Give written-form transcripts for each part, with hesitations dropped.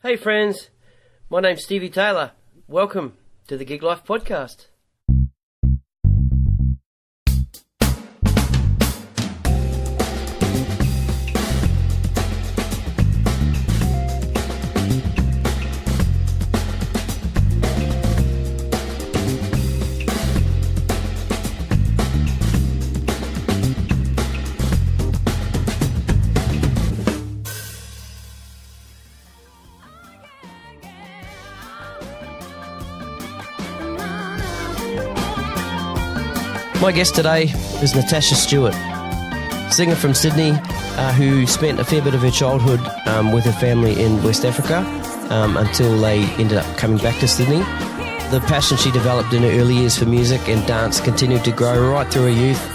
Hey friends, my name's Stevie Taylor. Welcome to the Gig Life Podcast. My guest today is Natasha Stuart, singer from Sydney who spent a fair bit of her childhood with her family in West Africa until they ended up coming back to Sydney. The passion she developed in her early years for music and dance continued to grow right through her youth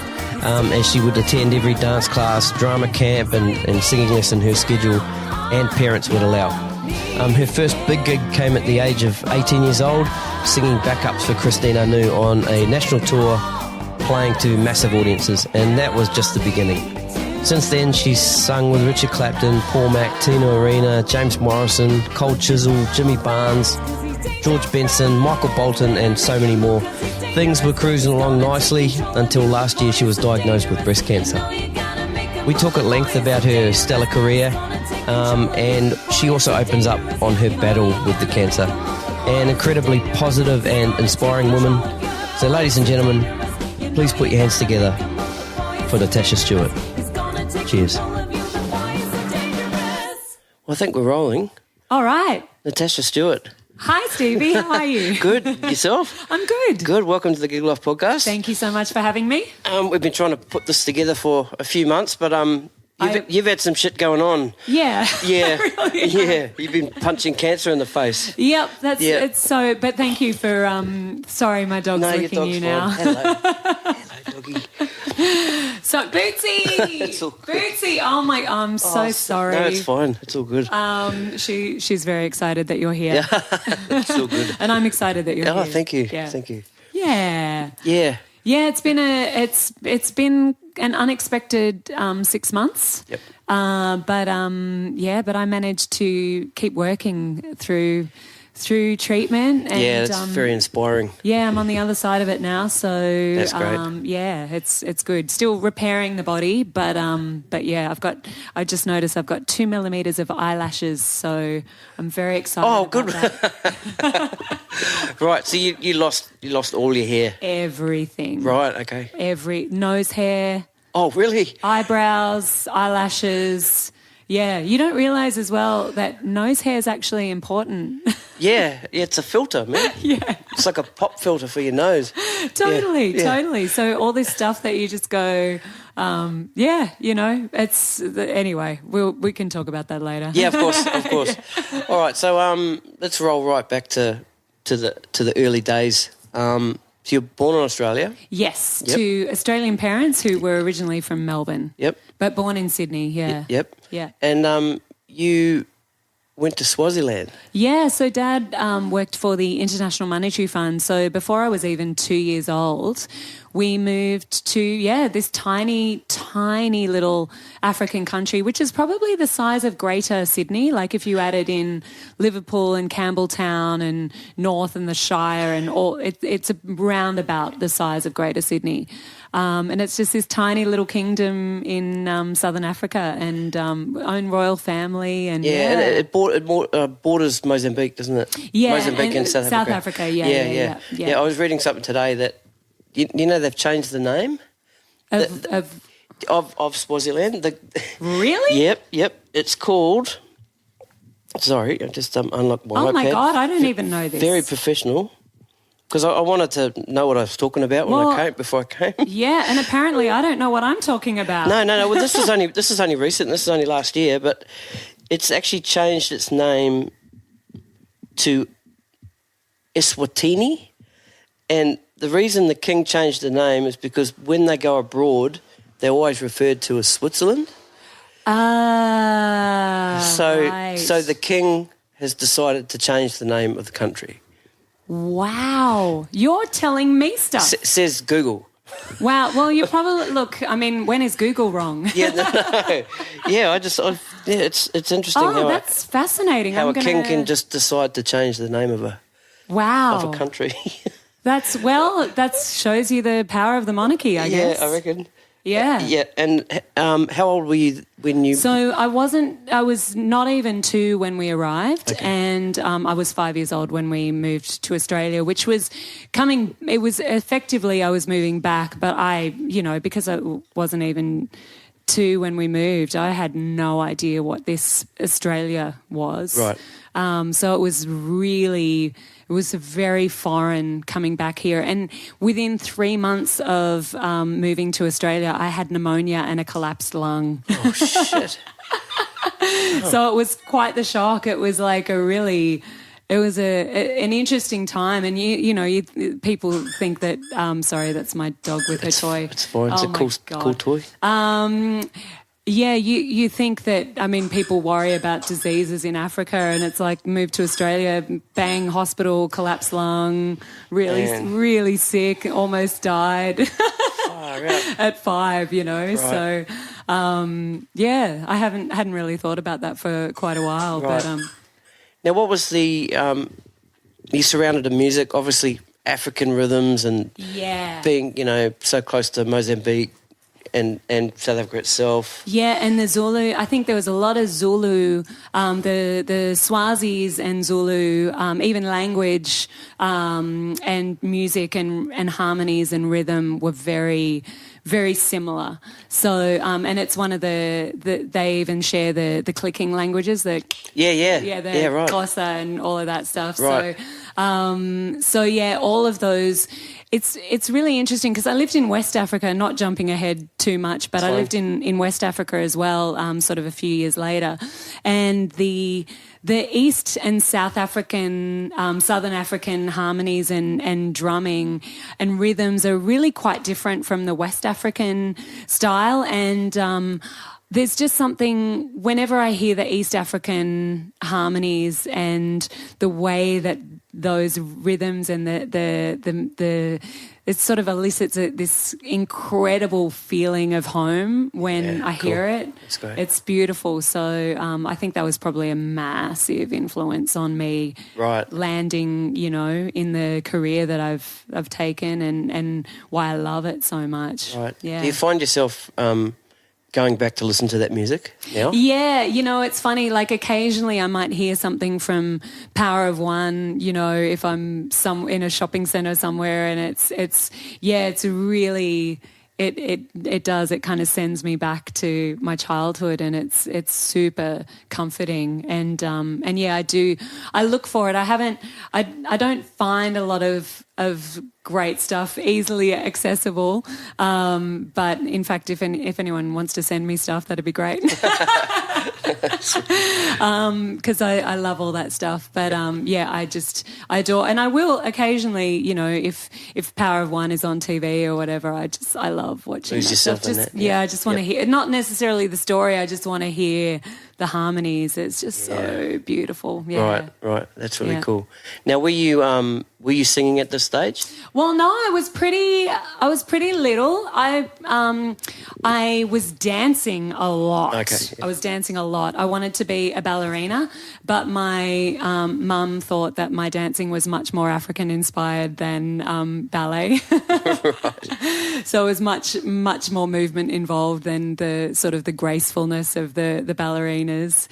as she would attend every dance class, drama camp and singing lesson her schedule and parents would allow. Her first big gig came at the age of 18 years old, singing backups for Christine Anu on a national tour, playing to massive audiences, and that was just the beginning. Since then, she's sung with Richard Clapton, Paul Mac, Tino Arena, James Morrison, Chisel, Jimmy Barnes, George Benson, Michael Bolton, and so many more. Things were cruising along nicely until last year she was diagnosed with breast cancer. We talk at length about her stellar career, and she also opens up on her battle with the cancer. An incredibly positive and inspiring woman. So ladies and gentlemen, please put your hands together for Natasha Stuart. Cheers. Well, I think we're rolling. All right. Natasha Stuart. Hi, Stevie. How are you? Good. Yourself? I'm good. Good. Welcome to the Gig Life Podcast. Thank you so much for having me. We've been trying to put this together for a few months, but you've had some shit going on. Yeah. Yeah. Really yeah. You've been punching cancer in the face. Yep. It's so. But thank you for. Sorry, my dog's licking you now. Hello. Hello, doggy. So Bootsy. It's all good. Bootsy. Oh my. I'm so sorry. No, it's fine. It's all good. She's very excited that you're here. Yeah. It's all good. And I'm excited that you're here. Oh, thank you. Yeah. Thank you. Yeah. Yeah. Yeah, it's been an unexpected 6 months. Yep. But I managed to keep working through treatment. And, yeah, that's very inspiring. Yeah, I'm on the other side of it now, so that's great. Yeah, it's good. Still repairing the body, but yeah, I just noticed I've got 2 millimeters of eyelashes, so I'm very excited. Oh, about good. That. Right, so you lost all your hair. Everything. Right, okay. Every nose hair. Oh, really? Eyebrows, eyelashes. Yeah, you don't realise as well that nose hair is actually important. Yeah, it's a filter, man. Yeah. It's like a pop filter for your nose. Totally. So all this stuff that you just go, anyway, we can talk about that later. Yeah, of course. Yeah. All right, so let's roll right back to the early days. So you're born in Australia? Yes, yep. To Australian parents who were originally from Melbourne. Yep. But born in Sydney, yeah. Yep. Yeah. And you went to Swaziland. Yeah, so Dad worked for the International Monetary Fund. So before I was even 2 years old, we moved to, this tiny, tiny little African country, which is probably the size of Greater Sydney. Like if you added in Liverpool and Campbelltown and North and the Shire and all, it's around about the size of Greater Sydney. And it's just this tiny little kingdom in southern Africa and own royal family. And it borders Mozambique, doesn't it? Yeah, Mozambique and South Africa. Yeah. I was reading something today that, you know, they've changed the name of Swaziland. Really? Yep. It's called... Sorry, I just unlocked my iPad. Oh, my God, I don't even know this. Very professional. Because I wanted to know what I was talking about before I came. Yeah, and apparently I don't know what I'm talking about. No. Well, this is only recent. This is only last year, but it's actually changed its name to Eswatini, and the reason the king changed the name is because when they go abroad, they're always referred to as Switzerland. Right. So the king has decided to change the name of the country. Wow. You're telling me stuff. Says Google. Wow. Well, you probably look. I mean, when is Google wrong? Yeah, no. Yeah, it's interesting. Oh, that's fascinating. How a king can just decide to change the name of a country. That shows you the power of the monarchy, I guess. Yeah, I reckon. Yeah. Yeah, and how old were you when you... So I was not even 2 when we arrived, and I was 5 years old when we moved to Australia, which was it was effectively I was moving back, but because I wasn't even 2 when we moved, I had no idea what this Australia was. Right. So it was very foreign coming back here. And within 3 months of moving to Australia, I had pneumonia and a collapsed lung. Oh, shit. So it was quite the shock. It was like an interesting time. And, people think that, sorry, that's my dog with her toy. It's fine. It's a cool toy. Yeah, you think that, I mean, people worry about diseases in Africa and it's like move to Australia, bang, hospital, collapsed lung, really sick, almost died at 5, Right. So, I hadn't really thought about that for quite a while. Right. But now, what was you surrounded in music, obviously African rhythms and being, so close to Mozambique, and South Africa itself. Yeah, and the Zulu. I think there was a lot of Zulu, the Swazis and Zulu, even language and music and harmonies and rhythm were very, very similar. So, and it's one of they even share the clicking languages, the right. Xhosa and all of that stuff. Right. So all of those. It's really interesting because I lived in West Africa, not jumping ahead too much, but I lived in West Africa as well, sort of a few years later. And the East and South African, Southern African harmonies and drumming and rhythms are really quite different from the West African style. And there's just something, whenever I hear the East African harmonies and the way that those rhythms and the it sort of elicits this incredible feeling of home when I hear it. That's great. It's beautiful. So I think that was probably a massive influence on me landing, in the career that I've taken and why I love it so much. Right. Yeah. Do you find yourself going back to listen to that music now? Yeah, it's funny, like occasionally I might hear something from Power of One, if I'm in a shopping centre somewhere and it's really, it does, it kind of sends me back to my childhood and it's super comforting and I look for it. I don't find a lot of great stuff easily accessible, but in fact if anyone wants to send me stuff, that'd be great because I love all that stuff, but I adore, and I will occasionally, if Power of One is on TV or whatever, I love watching lose yourself in that. I just want to hear, not necessarily the story, I just want to hear the harmonies. It's just so beautiful. Yeah. Right. That's really cool. Now, were you singing at this stage? Well, no, I was pretty little. I was dancing a lot. Okay. Yeah. I was dancing a lot. I wanted to be a ballerina, but my mum thought that my dancing was much more African inspired than ballet. Right. So it was much more movement involved than the sort of the gracefulness of the ballerinas.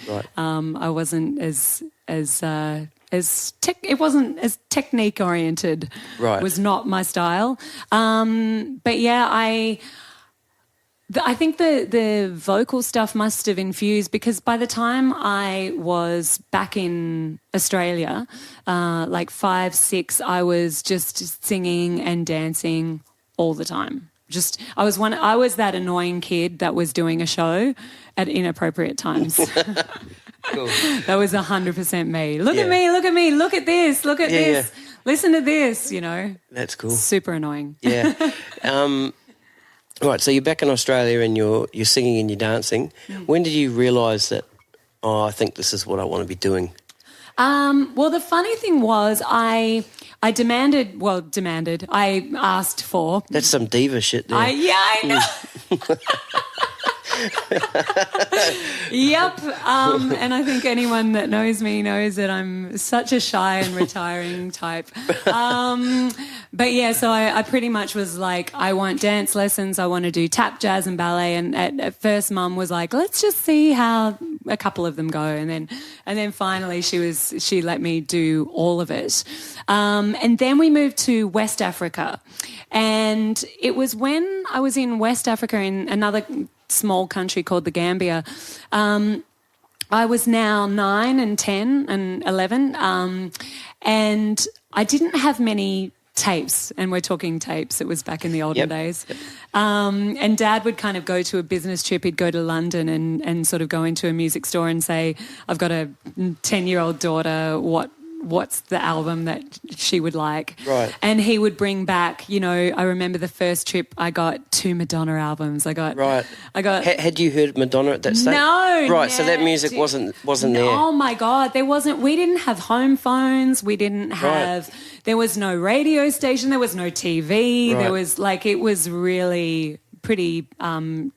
Right. I wasn't it wasn't as technique oriented. Right. Was not my style. But yeah, I think the vocal stuff must have infused, because by the time I was back in Australia, like 5, 6, I was just singing and dancing all the time. I was that annoying kid that was doing a show at inappropriate times. Cool. That was 100% me. Look at me, look at me, look at this, this. Yeah. Listen to this, That's cool. Super annoying. Yeah. Right, so you're back in Australia and you're singing and you're dancing. When did you realise that, I think this is what I want to be doing? Well, the funny thing was I asked for. That's some diva shit there. I know. Yep. And I think anyone that knows me knows that I'm such a shy and retiring type. But yeah, so I pretty much was like, I want dance lessons. I want to do tap, jazz and ballet. And at first Mum was like, let's just see how a couple of them go. And then finally she let me do all of it. And then we moved to West Africa. And it was when I was in West Africa in another small country called the Gambia. I was now 9 and 10 and 11, and I didn't have many tapes, and we're talking tapes. It was back in the olden days. Yep. And Dad would kind of go to a business trip. He'd go to London and sort of go into a music store and say, I've got a 10-year-old daughter, what's the album that she would like? Right. And he would bring back, I remember the first trip I got 2 Madonna albums. Had you heard Madonna at that stage? No. Right, so that music wasn't there. Oh my God, we didn't have home phones. We didn't have, there was no radio station. There was no TV. Right. There was it was really pretty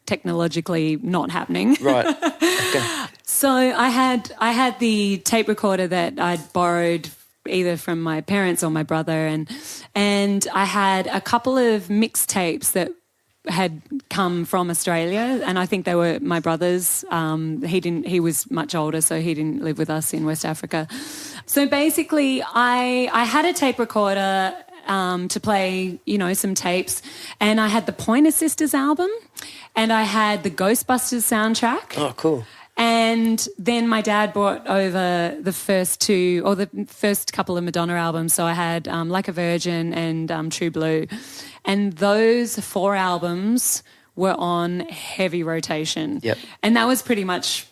technologically not happening. Right. Okay. So I had the tape recorder that I'd borrowed either from my parents or my brother, and I had a couple of mixtapes that had come from Australia, and I think they were my brother's. He was much older, so he didn't live with us in West Africa. So basically, I had a tape recorder to play, some tapes, and I had the Pointer Sisters album, and I had the Ghostbusters soundtrack. Oh, cool. And then my dad brought over the first couple of Madonna albums. So I had Like a Virgin and True Blue. And those 4 albums were on heavy rotation. Yep. And that was pretty much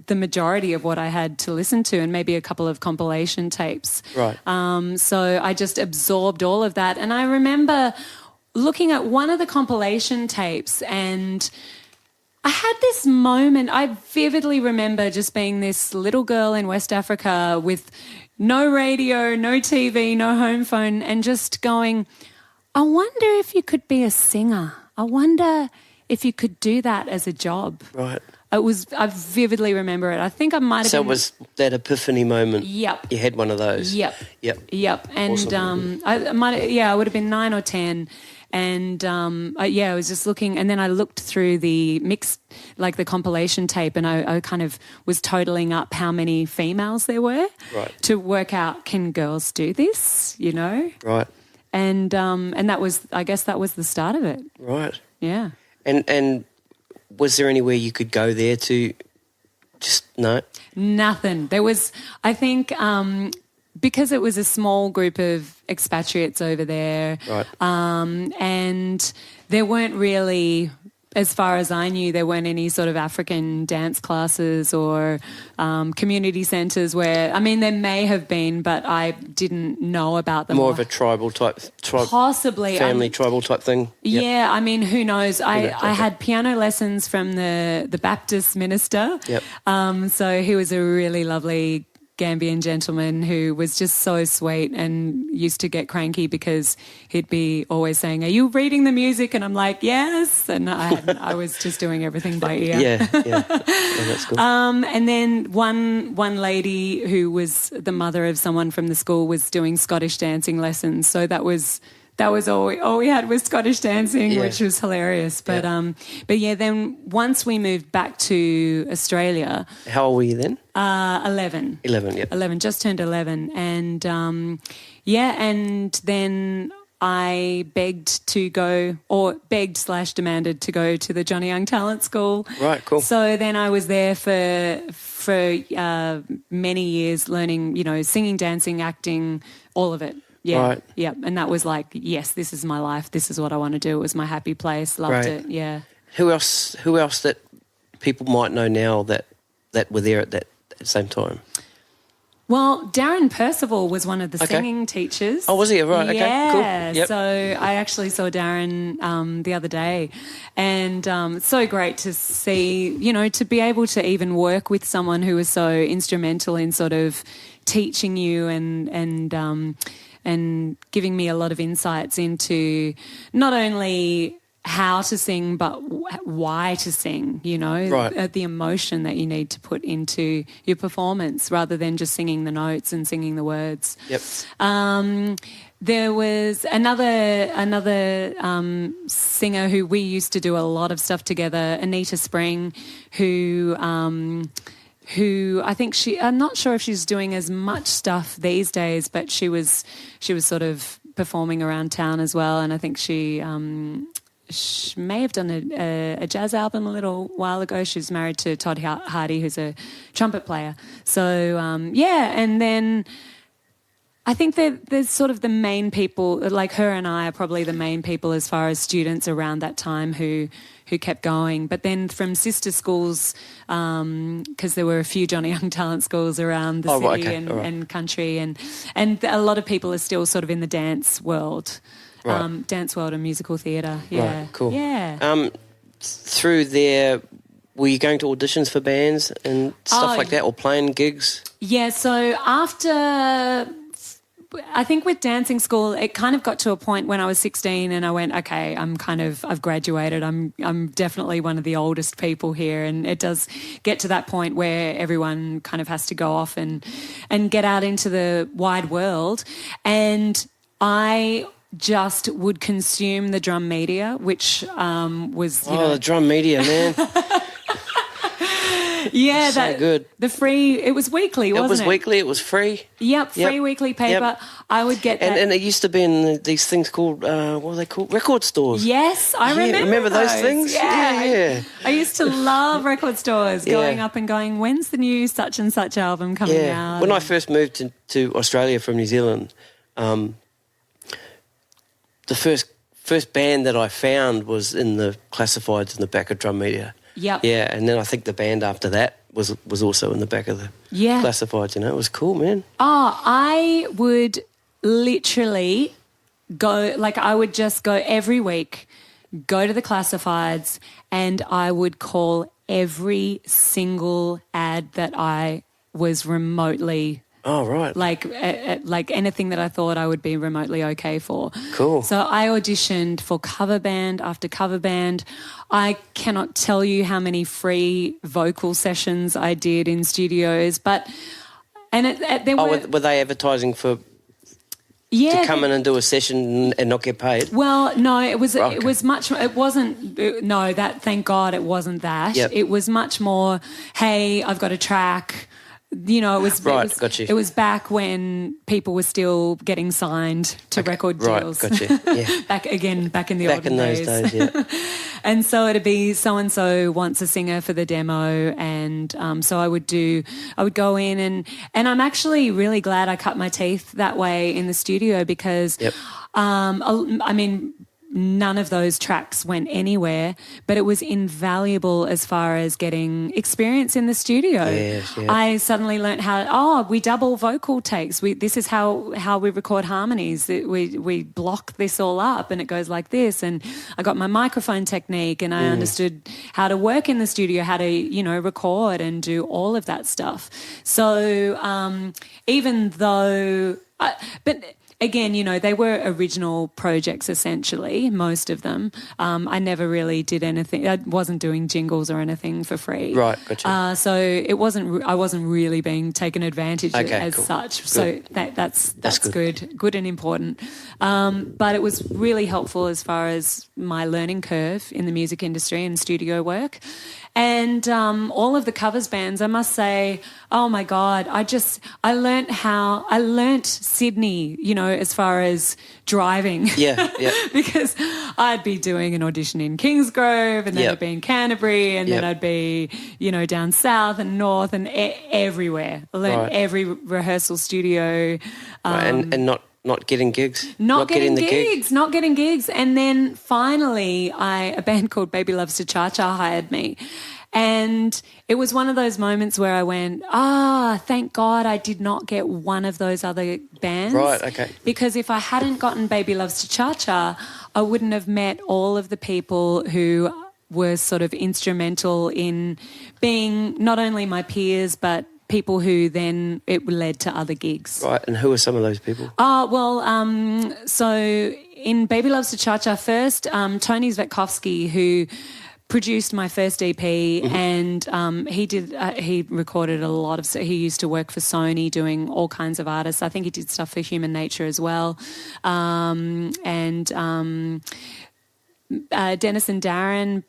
the majority of what I had to listen to, and maybe a couple of compilation tapes. Right. So I just absorbed all of that. And I remember looking at one of the compilation tapes, and I had this moment. I vividly remember just being this little girl in West Africa with no radio, no TV, no home phone, and just going, I wonder if you could be a singer. I wonder if you could do that as a job. Right. I vividly remember it. I think I might have been... So it was that epiphany moment. Yep. You had one of those. Yep. And awesome. I would have been 9 or 10. And I was just looking, and then I looked through the mix, like the compilation tape, and I kind of was totaling up how many females there were, right, to work out, can girls do this, Right. And that was, I guess that was the start of it. Right. Yeah. And was there anywhere you could go there to just, no? Nothing. There was, I think, because it was a small group of expatriates over there, right, and there weren't really, as far as I knew, there weren't any sort of African dance classes or community centres where, there may have been, but I didn't know about them. More of a tribal type, possibly family tribal type thing. Yep. Yeah, who knows? I had piano lessons from the Baptist minister. Yep. So he was a really lovely Gambian gentleman who was just so sweet and used to get cranky because he'd be always saying, "Are you reading the music?" And I'm like, "Yes." And I was just doing everything by ear. Yeah. Oh, that's cool. And then one lady who was the mother of someone from the school was doing Scottish dancing lessons. So that was all we had was Scottish dancing, which was hilarious. But then once we moved back to Australia. How old were you then? 11. 11, yeah. 11, just turned 11. And and then I begged/demanded to go to the Johnny Young Talent School. Right, cool. So then I was there for many years learning, singing, dancing, acting, all of it. Yeah, right. Yeah, and that was like, yes, this is my life. This is what I want to do. It was my happy place. Loved it. Yeah. Who else that people might know now that were there at that same time? Well, Darren Percival was one of the singing teachers. Oh, was he? Right, okay, yeah. cool. Yep. So I actually saw Darren the other day, and it's so great to see, to be able to even work with someone who was so instrumental in sort of teaching you and giving me a lot of insights into not only how to sing, but why to sing, Right. the emotion that you need to put into your performance rather than just singing the notes and singing the words. Yep. There was another singer who we used to do a lot of stuff together, Anita Spring, who I think I'm not sure if she's doing as much stuff these days, but she was sort of performing around town as well, and I think she may have done a jazz album a little while ago. She's married to Todd Hardy, who's a trumpet player. So, and then I think there's sort of the main people, like her and I are probably the main people as far as students around that time who kept going. But then from sister schools, because there were a few Johnny Young talent schools around the city and country, and a lot of people are still sort of in the dance world. Right. Dance world and musical theatre, yeah. Right, cool. Yeah. Through there, were you going to auditions for bands and stuff like that, or playing gigs? Yeah, so after, I think with dancing school, it kind of got to a point when I was 16 and I went, okay, I've graduated. I'm definitely one of the oldest people here, and it does get to that point where everyone kind of has to go off and get out into the wide world. And I just would consume the drum media, which was the drum media, man. Yeah, so good. The free, it was weekly, wasn't it? It was weekly, it was free. Yep, free weekly paper. Yep. I would get that. And it used to be in these things called, what are they called? Record stores. Yes, I remember those things? Yeah. I used to love record stores, going up and going, when's the new such and such album coming out? When I first moved to Australia from New Zealand, the first band that I found was in the classifieds in the back of drum media. Yep. Yeah, and then I think the band after that was also in the back of the classifieds, It was cool, man. Oh, I would literally go, I would just go every week, go to the classifieds, and I would call every single ad that I was remotely... Oh, right. Like anything that I thought I would be remotely okay for. Cool. So I auditioned for cover band after cover band. I cannot tell you how many free vocal sessions I did in studios, but... were they advertising for... Yeah, to come in and do a session and not get paid? Well, no, it was much... It wasn't... No, thank God it wasn't that. Yep. It was much more, hey, I've got a track... It was back when people were still getting signed to record deals. Right, gotcha. Yeah. back in the olden days. Those days, yeah. And so it'd be so-and-so wants a singer for the demo, and so I would go in and I'm actually really glad I cut my teeth that way in the studio because, none of those tracks went anywhere, but it was invaluable as far as getting experience in the studio. Yes, yeah. I suddenly learned we double vocal takes. This is how we record harmonies. We block this all up and it goes like this. And I got my microphone technique and I understood how to work in the studio, how to, record and do all of that stuff. So even though... Again, they were original projects essentially, most of them. I never really did anything. I wasn't doing jingles or anything for free. Right, gotcha. So I wasn't really being taken advantage as such. Good. So that's good and important. But it was really helpful as far as my learning curve in the music industry and studio work. And all of the covers bands, I must say, oh my God, I learnt Sydney, as far as driving. Yeah. Because I'd be doing an audition in Kingsgrove and then I'd be in Canterbury and then I'd be, down south and north and everywhere. I learned every rehearsal studio. And not getting gigs. Not getting gigs. And then finally a band called Baby Loves to Cha Cha hired me. And it was one of those moments where I went, thank God I did not get one of those other bands. Right, okay. Because if I hadn't gotten Baby Loves to Cha-Cha, I wouldn't have met all of the people who were sort of instrumental in being not only my peers but people who then it led to other gigs. Right, and who are some of those people? So in Baby Loves to Cha-Cha first, Tony Zvetkovsky, who produced my first EP, and he recorded a lot of. He used to work for Sony doing all kinds of artists. I think he did stuff for Human Nature as well, Dennis and Darren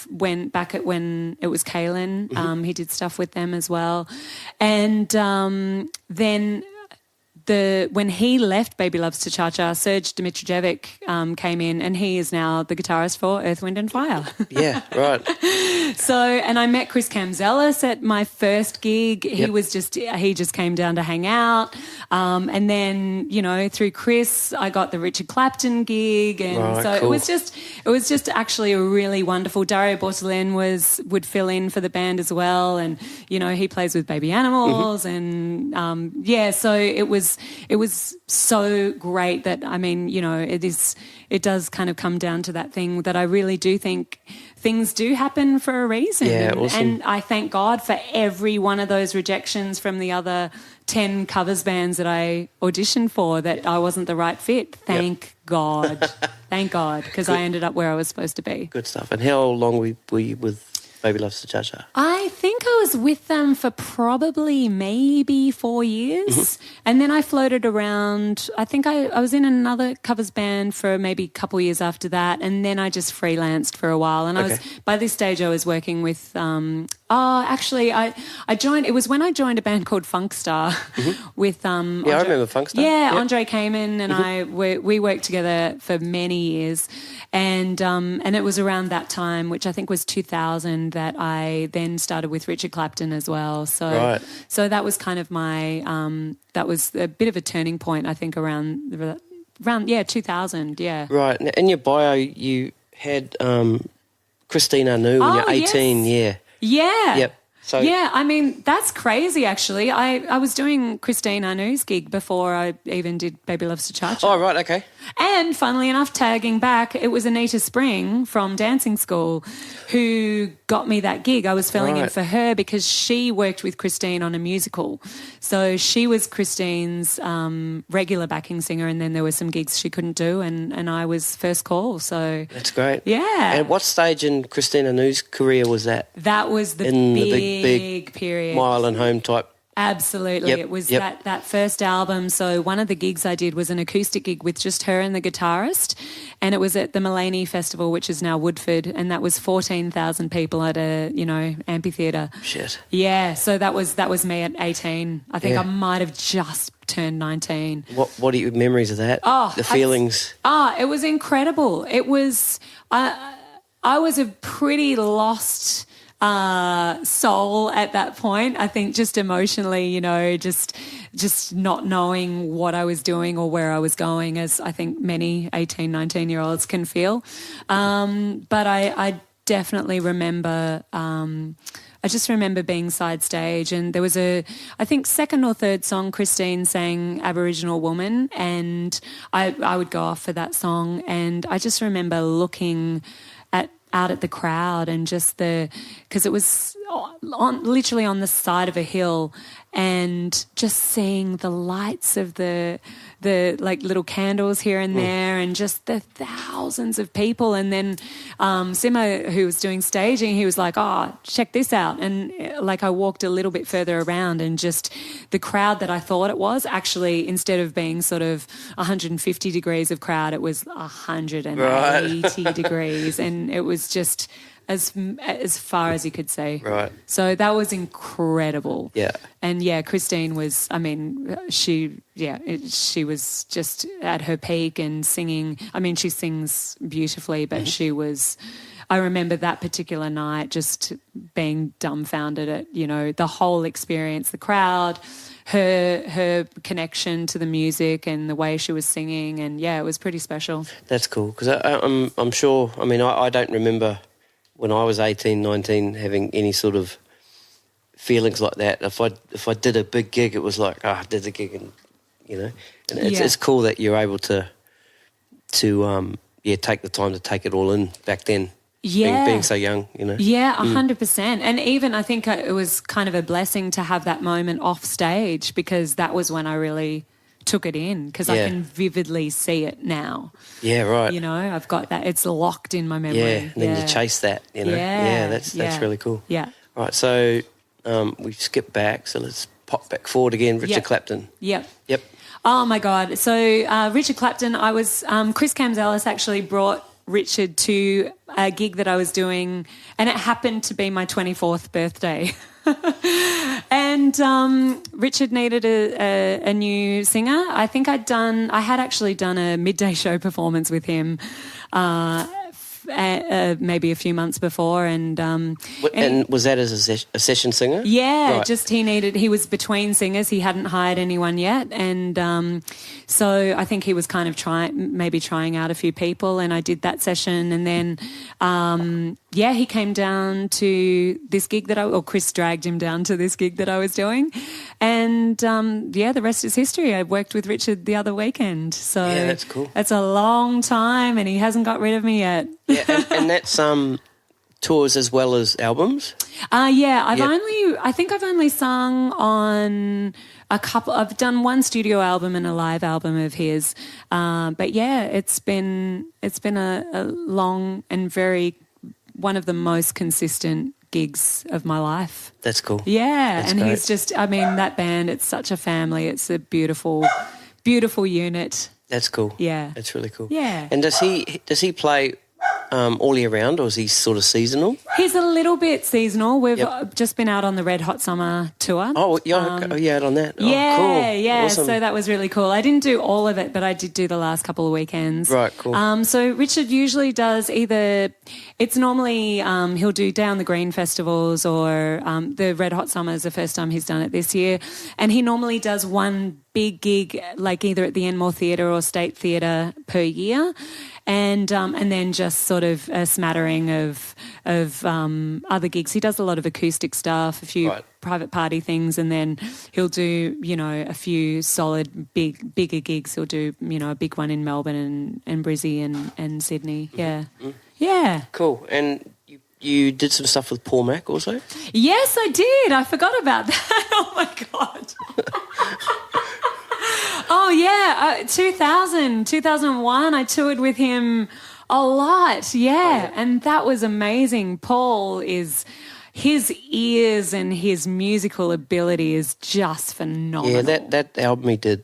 went back at when it was Kalen. He did stuff with them as well, and then. When he left Baby Loves to Cha-Cha, Serge Dimitrijevic came in, and he is now the guitarist for Earth, Wind and Fire. Yeah, right. And I met Chris Kamzelis at my first gig. He just came down to hang out. And then, through Chris, I got the Richard Clapton gig. And cool. it was just actually a really wonderful. Dario Bortolin would fill in for the band as well. And, he plays with Baby Animals. And, so it was so great that, it does kind of come down to that thing that I really do think things do happen for a reason. Yeah, awesome. And I thank God for every one of those rejections from the other 10 covers bands that I auditioned for that I wasn't the right fit. Thank God. Thank God, because I ended up where I was supposed to be. Good stuff. And how long were you with Baby Loves to Cha-Cha? I think I was with them for probably maybe 4 years. And then I floated around. I think I was in another covers band for maybe a couple of years after that. And then I just freelanced for a while. And by this stage I was working with, I joined, it was when I joined a band called Funkstar with, I remember Funkstar. Yeah, yep. Andre Kamen and we worked together for many years. And it was around that time, which I think was 2000, that I then started with Richard Clapton as well. So that was kind of my that was a bit of a turning point, I think, around 2000. Yeah. Right. Now, in your bio, you had Christine Anu when you're 18. Yes. Yeah. Yep. So that's crazy, actually. I was doing Christine Anu's gig before I even did Baby Loves to Cha-Cha. Oh, right, okay. And funnily enough, tagging back, it was Anita Spring from Dancing School who got me that gig. I was filling in for her because she worked with Christine on a musical. So she was Christine's regular backing singer, and then there were some gigs she couldn't do, and I was first call. So that's great. Yeah. And what stage in Christine Anu's career was that? That was the big period. Mile and Home type. Absolutely. It was that first album. So one of the gigs I did was an acoustic gig with just her and the guitarist, and it was at the Mullaney Festival, which is now Woodford, and that was 14,000 people at a, amphitheatre. Shit. Yeah, so that was me at 18. I think I might have just turned 19. What are your memories of that? The feelings? It was incredible. It was I was a pretty lost soul at that point. I think just emotionally, just not knowing what I was doing or where I was going, as I think many 18, 19-year-olds can feel. But I definitely remember, I just remember being side stage, and there was I think second or third song Christine sang Aboriginal Woman, and I would go off for that song, and I just remember looking out at the crowd and just because it was literally on the side of a hill, and just seeing the lights of the like little candles here and there, and just the thousands of people. And then Simo, who was doing staging, he was like, "Oh, check this out." And like I walked a little bit further around, and just the crowd that I thought it was, actually, instead of being sort of 150 degrees of crowd, it was 180 degrees, and it was just as far as you could see. Right. So that was incredible. Yeah. And Christine was, she was just at her peak and singing. She sings beautifully, but she was, I remember that particular night just being dumbfounded at, the whole experience, the crowd, her connection to the music and the way she was singing. And it was pretty special. That's cool, because I'm sure, I don't remember when I was 18, 19, having any sort of feelings like that. If I did a big gig, it was like, I did the gig, and and it's cool that you're able to take the time to take it all in back then. Yeah. Being so young, Yeah, 100%. And even I think it was kind of a blessing to have that moment off stage, because that was when I really took it in, because I can vividly see it now. Yeah, right. I've got that. It's locked in my memory. Yeah, and then you chase that, Yeah, that's really cool. Yeah. Right, so we skip back, so let's pop back forward again. Richard Clapton. Yep. Yep. Oh, my God. So Richard Clapton, I was Chris Camzellis actually brought Richard to a gig that I was doing, and it happened to be my 24th birthday. And Richard needed a new singer. I think I had actually done a midday show performance with him maybe a few months before, and was that as a session singer? Yeah, right. Just he was between singers. He hadn't hired anyone yet, and so I think he was kind of trying out a few people, and I did that session, and then he came down to this gig or Chris dragged him down to this gig that I was doing, and the rest is history. I worked with Richard the other weekend, so yeah, that's cool. It's a long time, and he hasn't got rid of me yet. Yeah, and that's tours as well as albums? I think I've only sung on a couple. I've done one studio album and a live album of his. But yeah, it's been a long and one of the most consistent gigs of my life. That's cool. Yeah, that's and great. he's just, that band, it's such a family. It's a beautiful, beautiful unit. That's cool. Yeah. That's really cool. Yeah. And does he play all year round, or is he sort of seasonal? He's a little bit seasonal. We've just been out on the Red Hot Summer tour. Oh, yeah, out on that. Yeah, cool. Yeah. Awesome. So that was really cool. I didn't do all of it, but I did do the last couple of weekends. Right, cool. So Richard usually does it's normally he'll do Down the Green festivals, or the Red Hot Summer is the first time he's done it this year. And he normally does one big gig, like either at the Enmore Theatre or State Theatre per year. And then just sort of a smattering of other gigs. He does a lot of acoustic stuff, a few private party things, and then he'll do, a few solid bigger gigs. He'll do, a big one in Melbourne and Brizzy and Sydney. Yeah. Mm-hmm. Yeah. Cool. And you did some stuff with Paul Mac also? Yes, I did. I forgot about that. Oh, my God. Oh, yeah, 2001, I toured with him a lot, and that was amazing. Paul his ears and his musical ability is just phenomenal. Yeah, that album he did.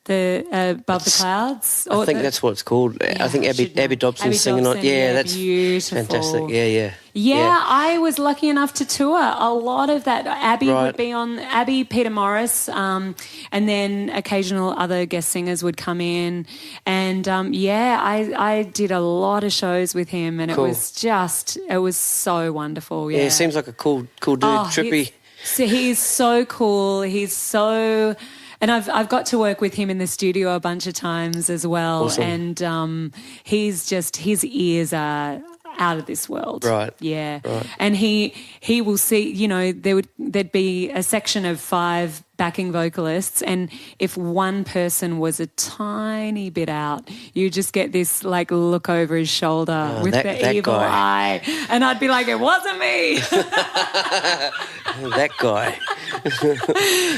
The Above the Clouds? I think that's what it's called. Yeah, I think Abby Dobson's singing on it. Yeah, that's beautiful. Fantastic. Yeah. Yeah, I was lucky enough to tour a lot of that. Abby would be on, Peter Morris, and then occasional other guest singers would come in. And, I did a lot of shows with him, and it was so wonderful. Yeah, it seems like a cool dude, trippy. He's so cool. He's so... And I've got to work with him in the studio a bunch of times as well. Awesome. And his ears are out of this world. Right. Yeah. Right. And he will see, there'd be a section of 5 backing vocalists, and if one person was a tiny bit out, you just get this look over his shoulder with the evil eye, and I'd be like, it wasn't me. That guy.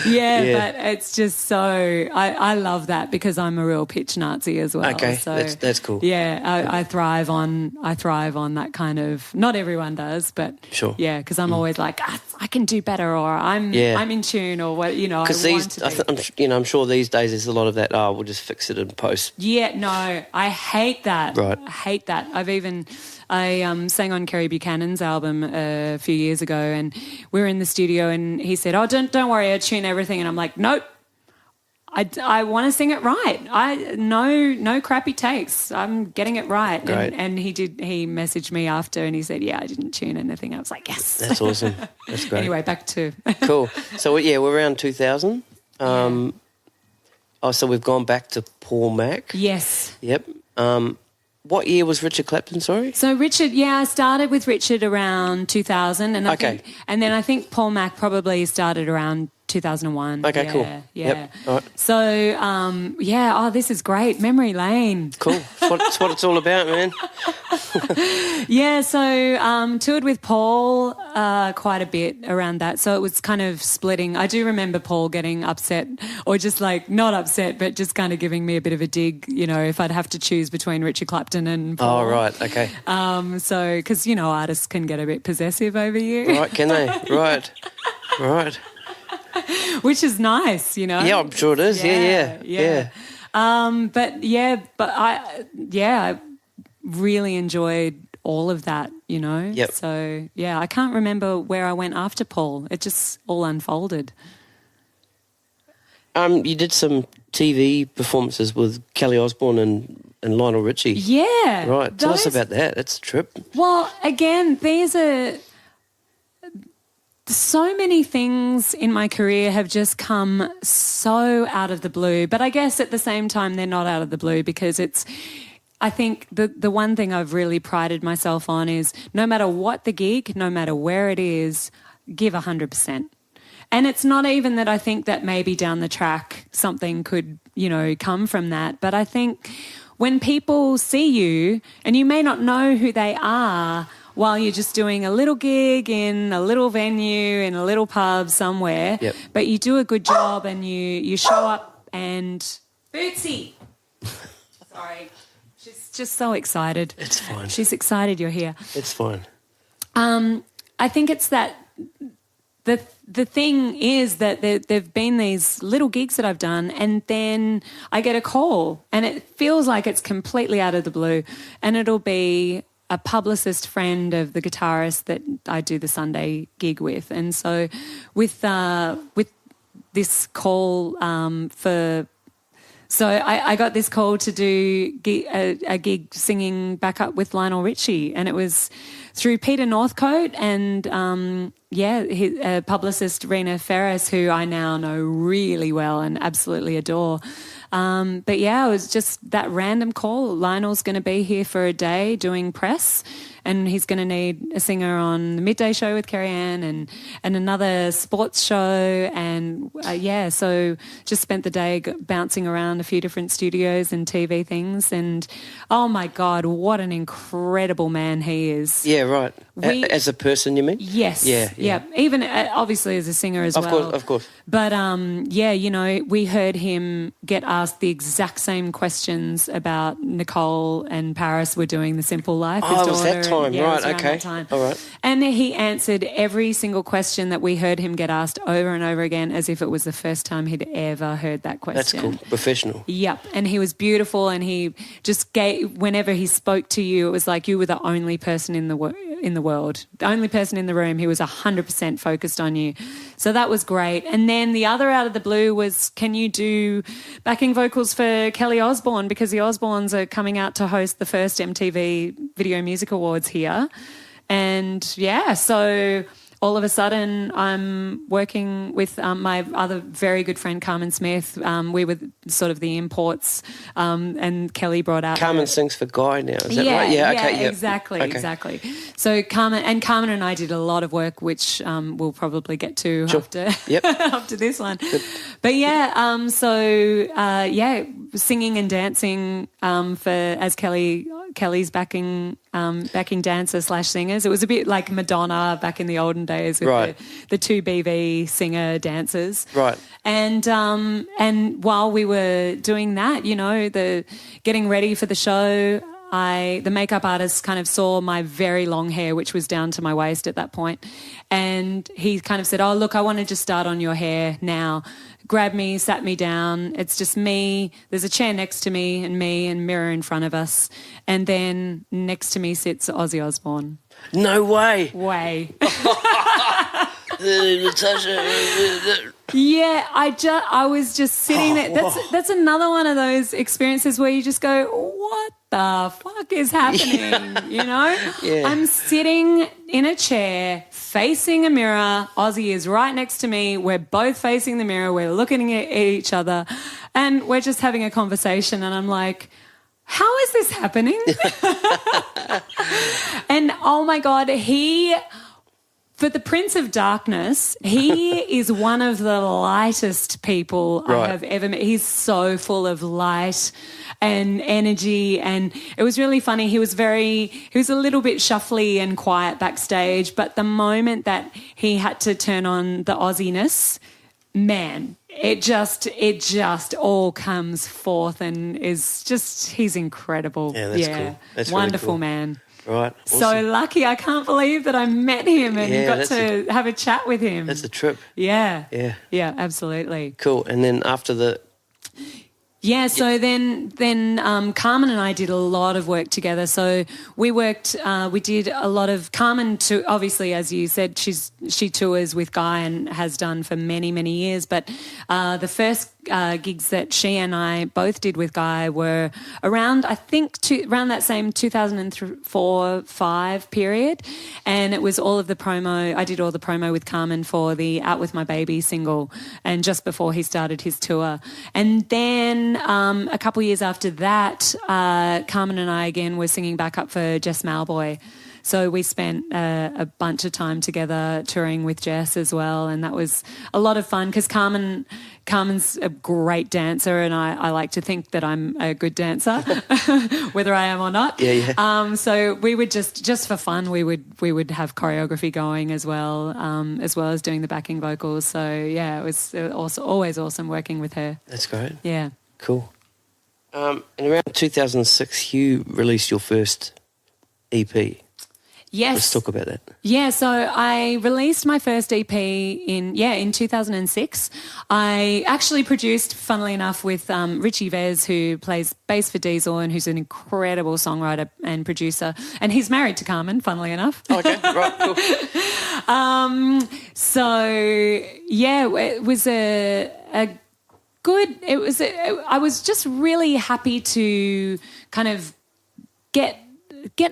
Yeah, but it's just so I love that, because I'm a real pitch Nazi as well. Okay, so, that's cool. Yeah, I thrive on that kind of. Not everyone does, but sure. Yeah, because I'm always like, I can do better, or I'm in tune, or what I'm sure these days there's a lot of that. We'll just fix it in post. Yeah, no, I hate that. Right. I hate that. I sang on Kerry Buchanan's album a few years ago, and we were in the studio, and he said, "Oh, don't worry, I tune everything," and I'm like, "Nope. I want to sing it right. No crappy takes. I'm getting it right." Great. And he messaged me after, and he said, "Yeah, I didn't tune anything." I was like, "Yes." That's awesome. That's great. Anyway, back to cool. So we're around 2000. So we've gone back to Paul Mac. Yes. Yep. what year was Richard Clapton, sorry? So Richard, I started with Richard around 2000. And then I think Paul Mac probably started around 2001. Okay, cool. Yeah. Yep. All right. So, this is great. Memory lane. Cool. That's what it's all about, man. So toured with Paul quite a bit around that. So it was kind of splitting. I do remember Paul getting upset, or just like not upset, but just kind of giving me a bit of a dig, if I'd have to choose between Richard Clapton and Paul. Oh, right, okay. So, because, artists can get a bit possessive over you. Right, can they? Right. Which is nice, Yeah, I'm sure it is. Yeah. I really enjoyed all of that, Yep. So, I can't remember where I went after Paul. It just all unfolded. You did some TV performances with Kelly Osbourne and Lionel Richie. Yeah. Right. Tell us about that. That's a trip. Well, again, so many things in my career have just come so out of the blue, but I guess at the same time they're not out of the blue, because I think the one thing I've really prided myself on is no matter what the gig, no matter where it is, give 100%. And it's not even that I think that maybe down the track something could, come from that, but I think when people see you and you may not know who they are while you're just doing a little gig in a little venue in a little pub somewhere, yep. But you do a good job and you show up and... Bootsy! Sorry. She's just so excited. It's fine. She's excited you're here. It's fine. I think it's that... The thing is that there've been these little gigs that I've done, and then I get a call and it feels like it's completely out of the blue, and it'll be a publicist friend of the guitarist that I do the Sunday gig with. And so with this call So I got this call to do a gig singing backup with Lionel Richie, and it was through Peter Northcote and, his publicist Rena Ferris, who I now know really well and absolutely adore. It was just that random call. Lionel's going to be here for a day doing press, and he's going to need a singer on the midday show with Carrie Ann and another sports show. And, so just spent the day bouncing around a few different studios and TV things. And, oh, my God, what an incredible man he is. Yeah, right. As a person, you mean? Yes. Yeah. Even, obviously, as a singer as well. Of course. But, we heard him get asked the exact same questions about Nicole and Paris were doing The Simple Life. Oh, it was that time. Yeah, right, it was okay. that time. All right. And he answered every single question that we heard him get asked over and over again as if it was the first time he'd ever heard that question. That's cool. Professional. Yep. And he was beautiful, and he just gave, whenever he spoke to you, it was like you were the only person in the world, the only person in the room. He was 100% focused on you. So that was great. And then the other out of the blue was, can you do backing vocals for Kelly Osbourne, because the Osbournes are coming out to host the first MTV Video Music Awards here. And, so all of a sudden I'm working with my other very good friend, Carmen Smith. We were sort of the imports, and Kelly brought out... Carmen sings for Guy now, is that right? Yeah, okay. Yep. Exactly. So Carmen and I did a lot of work, which we'll probably get to after this one. Good. But singing and dancing as Kelly's backing dancer / singers. It was a bit like Madonna back in the olden days with the two BV singer dancers. Right. And while we were doing that, the getting ready for the show, the makeup artist kind of saw my very long hair, which was down to my waist at that point, and he kind of said, "Oh, look, I want to just start on your hair now." Grabbed me, sat me down. It's just me. There's a chair next to me and mirror in front of us. And then next to me sits Ozzy Osbourne. No way. Natasha. Yeah, I was just sitting there. That's another one of those experiences where you just go, what the fuck is happening? Yeah. I'm sitting in a chair facing a mirror. Ozzy is right next to me. We're both facing the mirror. We're looking at each other and we're just having a conversation, and I'm like, how is this happening? And oh my God, for the Prince of Darkness, he is one of the lightest people I have ever met. He's so full of light and energy, and it was really funny. He was a little bit shuffly and quiet backstage, but the moment that he had to turn on the Aussiness, man, it just all comes forth and he's incredible. Yeah, that's cool. That's wonderful, really cool. man. Right. Awesome. So lucky. I can't believe that I met him and got to have a chat with him. That's a trip. Yeah. Yeah. Yeah, absolutely. Cool. And then after the... Yeah, so then Carmen and I did a lot of work together. So we did a lot of, Carmen, obviously, as you said, she tours with Guy and has done for many, many years. But the first gigs that she and I both did with Guy were around, I think, around that same 2004-05 period. And it was all of the promo. I did all the promo with Carmen for the Out With My Baby single, and just before he started his tour. And then a couple of years after that, Carmen and I again were singing backup for Jess Malboy. So we spent a bunch of time together touring with Jess as well, and that was a lot of fun because Carmen's a great dancer, and I like to think that I'm a good dancer, whether I am or not. Yeah. So we would just for fun, we would have choreography going as well as doing the backing vocals. So yeah, it was also always awesome working with her. That's great. Yeah. Cool. And around 2006, you released your first EP. Yes. Let's talk about that. Yeah, so I released my first EP in 2006. I actually produced, funnily enough, with Richie Vez, who plays bass for Dazzle and who's an incredible songwriter and producer. And he's married to Carmen, funnily enough. Okay, right, cool. So, yeah, it was I was just really happy to kind of get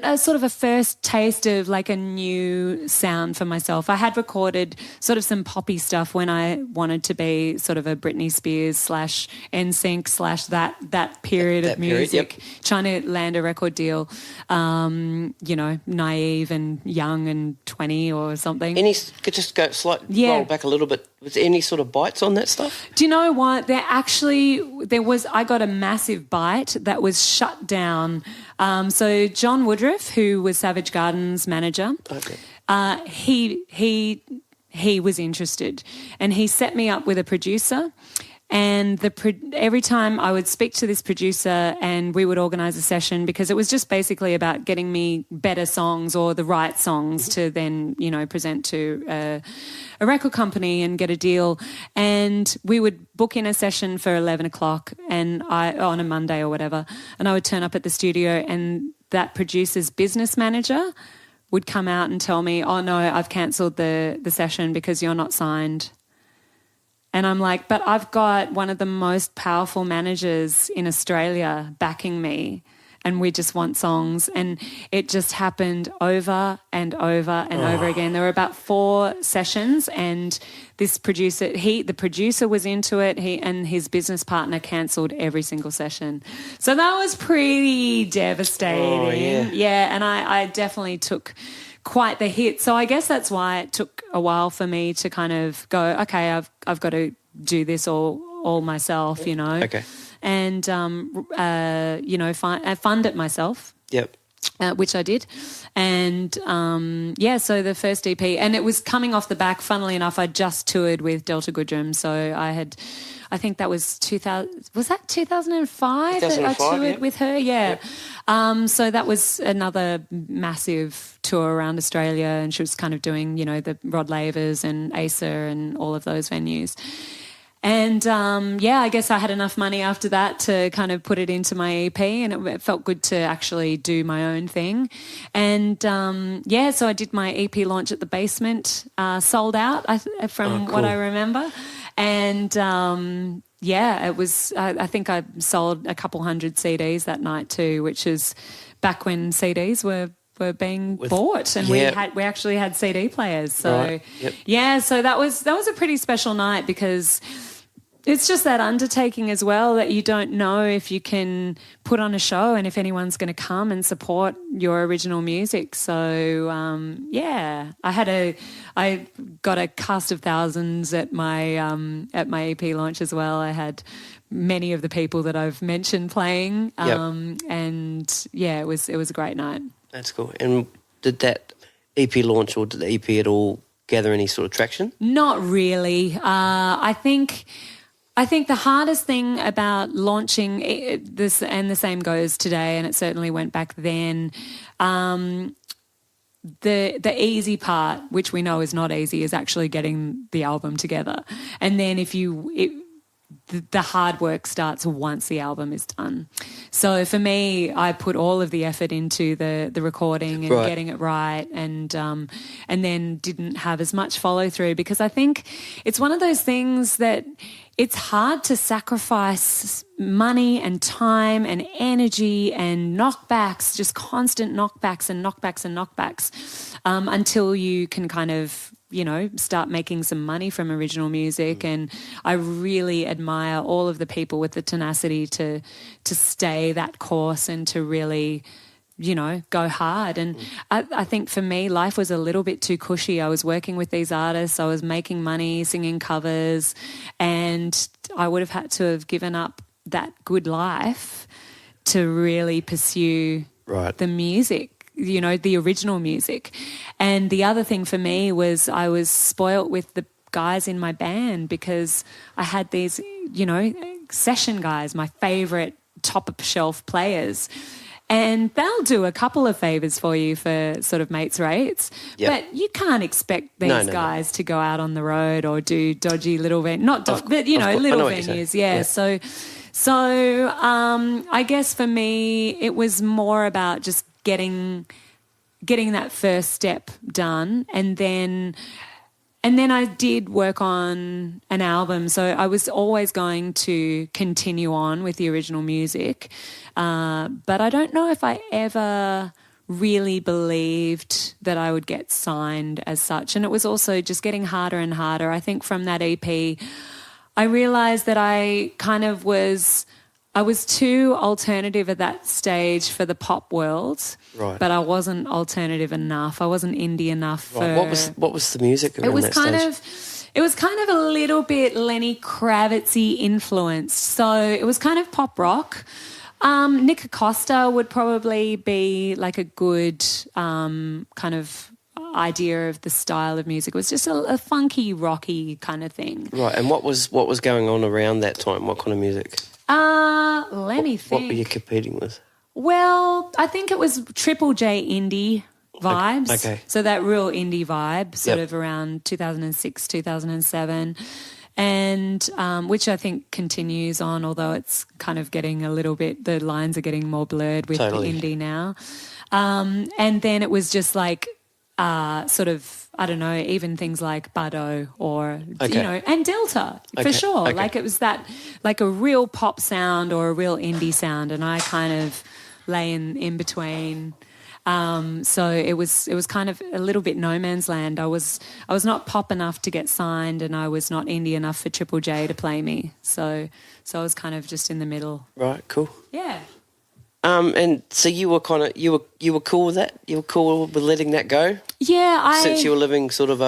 a sort of a first taste of like a new sound for myself. I had recorded sort of some poppy stuff when I wanted to be sort of a Britney Spears / NSYNC / that period of music, trying to land a record deal, naive and young and 20 or something. Could just go roll back a little bit. Was there any sort of bites on that stuff? Do you know what? I got a massive bite that was shut down. So John Woodruff, who was Savage Garden's manager, he was interested, and he set me up with a producer. And every time I would speak to this producer and we would organise a session, because it was just basically about getting me better songs or the right songs to then, present to a record company and get a deal. And we would book in a session for 11 o'clock on a Monday or whatever, and I would turn up at the studio, and that producer's business manager would come out and tell me, oh, no, I've cancelled the session because you're not signed. And I'm like, but I've got one of the most powerful managers in Australia backing me, and we just want songs. And it just happened over and over and over again. There were about 4 sessions, and this producer, the producer was into it, and his business partner cancelled every single session. So that was pretty devastating. Oh, yeah. Yeah, and I definitely took quite the hit. So I guess that's why it took a while for me to kind of go, okay, I've got to do this all myself, Okay. And fund it myself. Yep. Which I did. And, so the first EP, and it was coming off the back, funnily enough, I just toured with Delta Goodrem. So I think that was 2005 that I toured with her? Yeah. Yep. So that was another massive tour around Australia, and she was kind of doing, the Rod Lavers and Acer and all of those venues. And, I guess I had enough money after that to kind of put it into my EP, and it felt good to actually do my own thing. And, so I did my EP launch at the Basement, sold out from what I remember. And, it was, I think I sold a couple hundred CDs that night too, which is back when CDs were being bought, and we actually had CD players. So, so that was a pretty special night, because it's just that undertaking as well that you don't know if you can put on a show and if anyone's going to come and support your original music. So, I got a cast of thousands at my EP launch as well. I had many of the people that I've mentioned playing, and it was a great night. That's cool. And did that EP launch or did the EP at all gather any sort of traction? Not really. I think the hardest thing about launching this, and the same goes today, and it certainly went back then, the easy part, which we know is not easy, is actually getting the album together. And then the hard work starts once the album is done. So for me, I put all of the effort into the recording and getting it right, and then didn't have as much follow through, because I think it's one of those things that it's hard to sacrifice money and time and energy and knockbacks, just constant knockbacks and knockbacks and knockbacks, until you can kind of, start making some money from original music. And I really admire all of the people with the tenacity to stay that course and to really, go hard. And I think for me, life was a little bit too cushy. I was working with these artists, I was making money, singing covers, and I would have had to have given up that good life to really pursue the music. The original music. And the other thing for me was I was spoilt with the guys in my band, because I had these, session guys, my favourite top-of-shelf players. And they'll do a couple of favours for you for sort of mates' rates. Yep. But you can't expect these guys to go out on the road or do dodgy little venues. Little venues. Yeah. So I guess for me it was more about just getting that first step done, and then I did work on an album. So I was always going to continue on with the original music, but I don't know if I ever really believed that I would get signed as such. And it was also just getting harder and harder. I think from that EP, I realised that I was too alternative at that stage for the pop world, but I wasn't alternative enough. I wasn't indie enough for. What was the music around that stage? It was kind of a little bit Lenny Kravitzzy influenced. So it was kind of pop rock. Nick Acosta would probably be like a good kind of idea of the style of music. It was just a funky, rocky kind of thing. Right. And what was going on around that time? What kind of music? Let me think. What were you competing with? Well, I think it was Triple J indie vibes. Okay. So that real indie vibe, sort of around 2006, 2007, and which I think continues on, although it's kind of getting a little bit, the lines are getting more blurred with the indie now. And then it was just like sort of, I don't know, even things like Bado or, and Delta, for sure. Okay. Like it was that, like a real pop sound or a real indie sound, and I kind of lay in between. So it was kind of a little bit no man's land. I was not pop enough to get signed, and I was not indie enough for Triple J to play me. So I was kind of just in the middle. Right, cool. Yeah. And so you were kind of you were cool with that. You were cool with letting that go. Yeah, since you were living sort of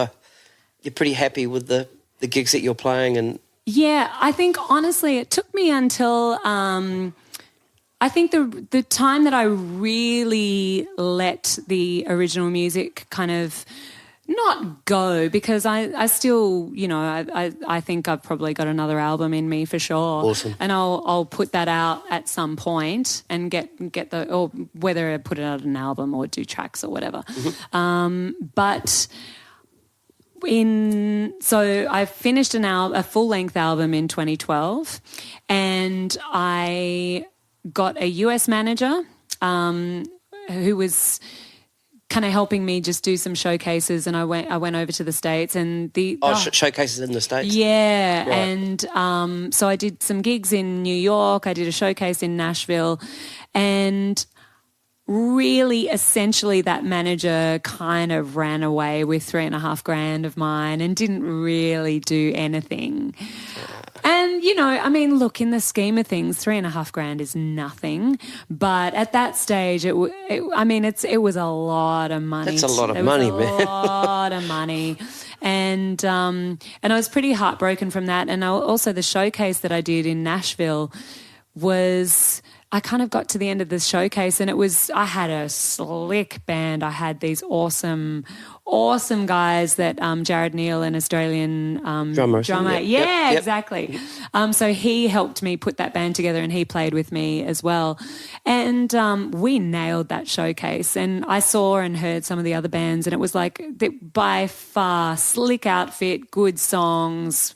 you're pretty happy with the gigs that you're playing, and yeah, I think honestly it took me until I think the time that I really let the original music kind of not go, because I still, I think I've probably got another album in me for sure. Awesome. And I'll put that out at some point and get or whether I put it out an album or do tracks or whatever. Mm-hmm. So I finished a full-length album in 2012, and I got a US manager who was kind of helping me just do some showcases, and I went over to the States and showcases in the States. Yeah, right. And so I did some gigs in New York. I did a showcase in Nashville, and really essentially that manager kind of ran away with $3,500 of mine and didn't really do anything. And look, in the scheme of things, $3,500 is nothing. But at that stage, it was a lot of money. That's a lot of money, man. A lot of money. And I was pretty heartbroken from that. And also the showcase that I did in Nashville was, I kind of got to the end of the showcase and I had a slick band. I had these awesome guys that Jared Neal, an Australian drummer. Yep. Exactly. So he helped me put that band together and he played with me as well. And we nailed that showcase. And I saw and heard some of the other bands and it was like by far slick outfit, good songs.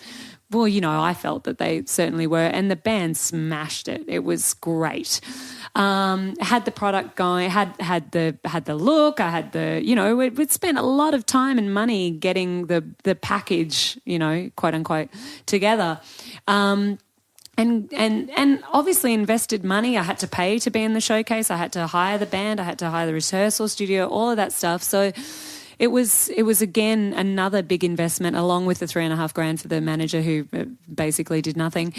Well, I felt that they certainly were, and the band smashed it. It was great. Had the product going, had the look. I had we'd spent a lot of time and money getting the package, quote unquote, together. And obviously invested money. I had to pay to be in the showcase. I had to hire the band. I had to hire the rehearsal studio, all of that stuff. So it was again another big investment, along with the $3,500 for the manager who basically did nothing.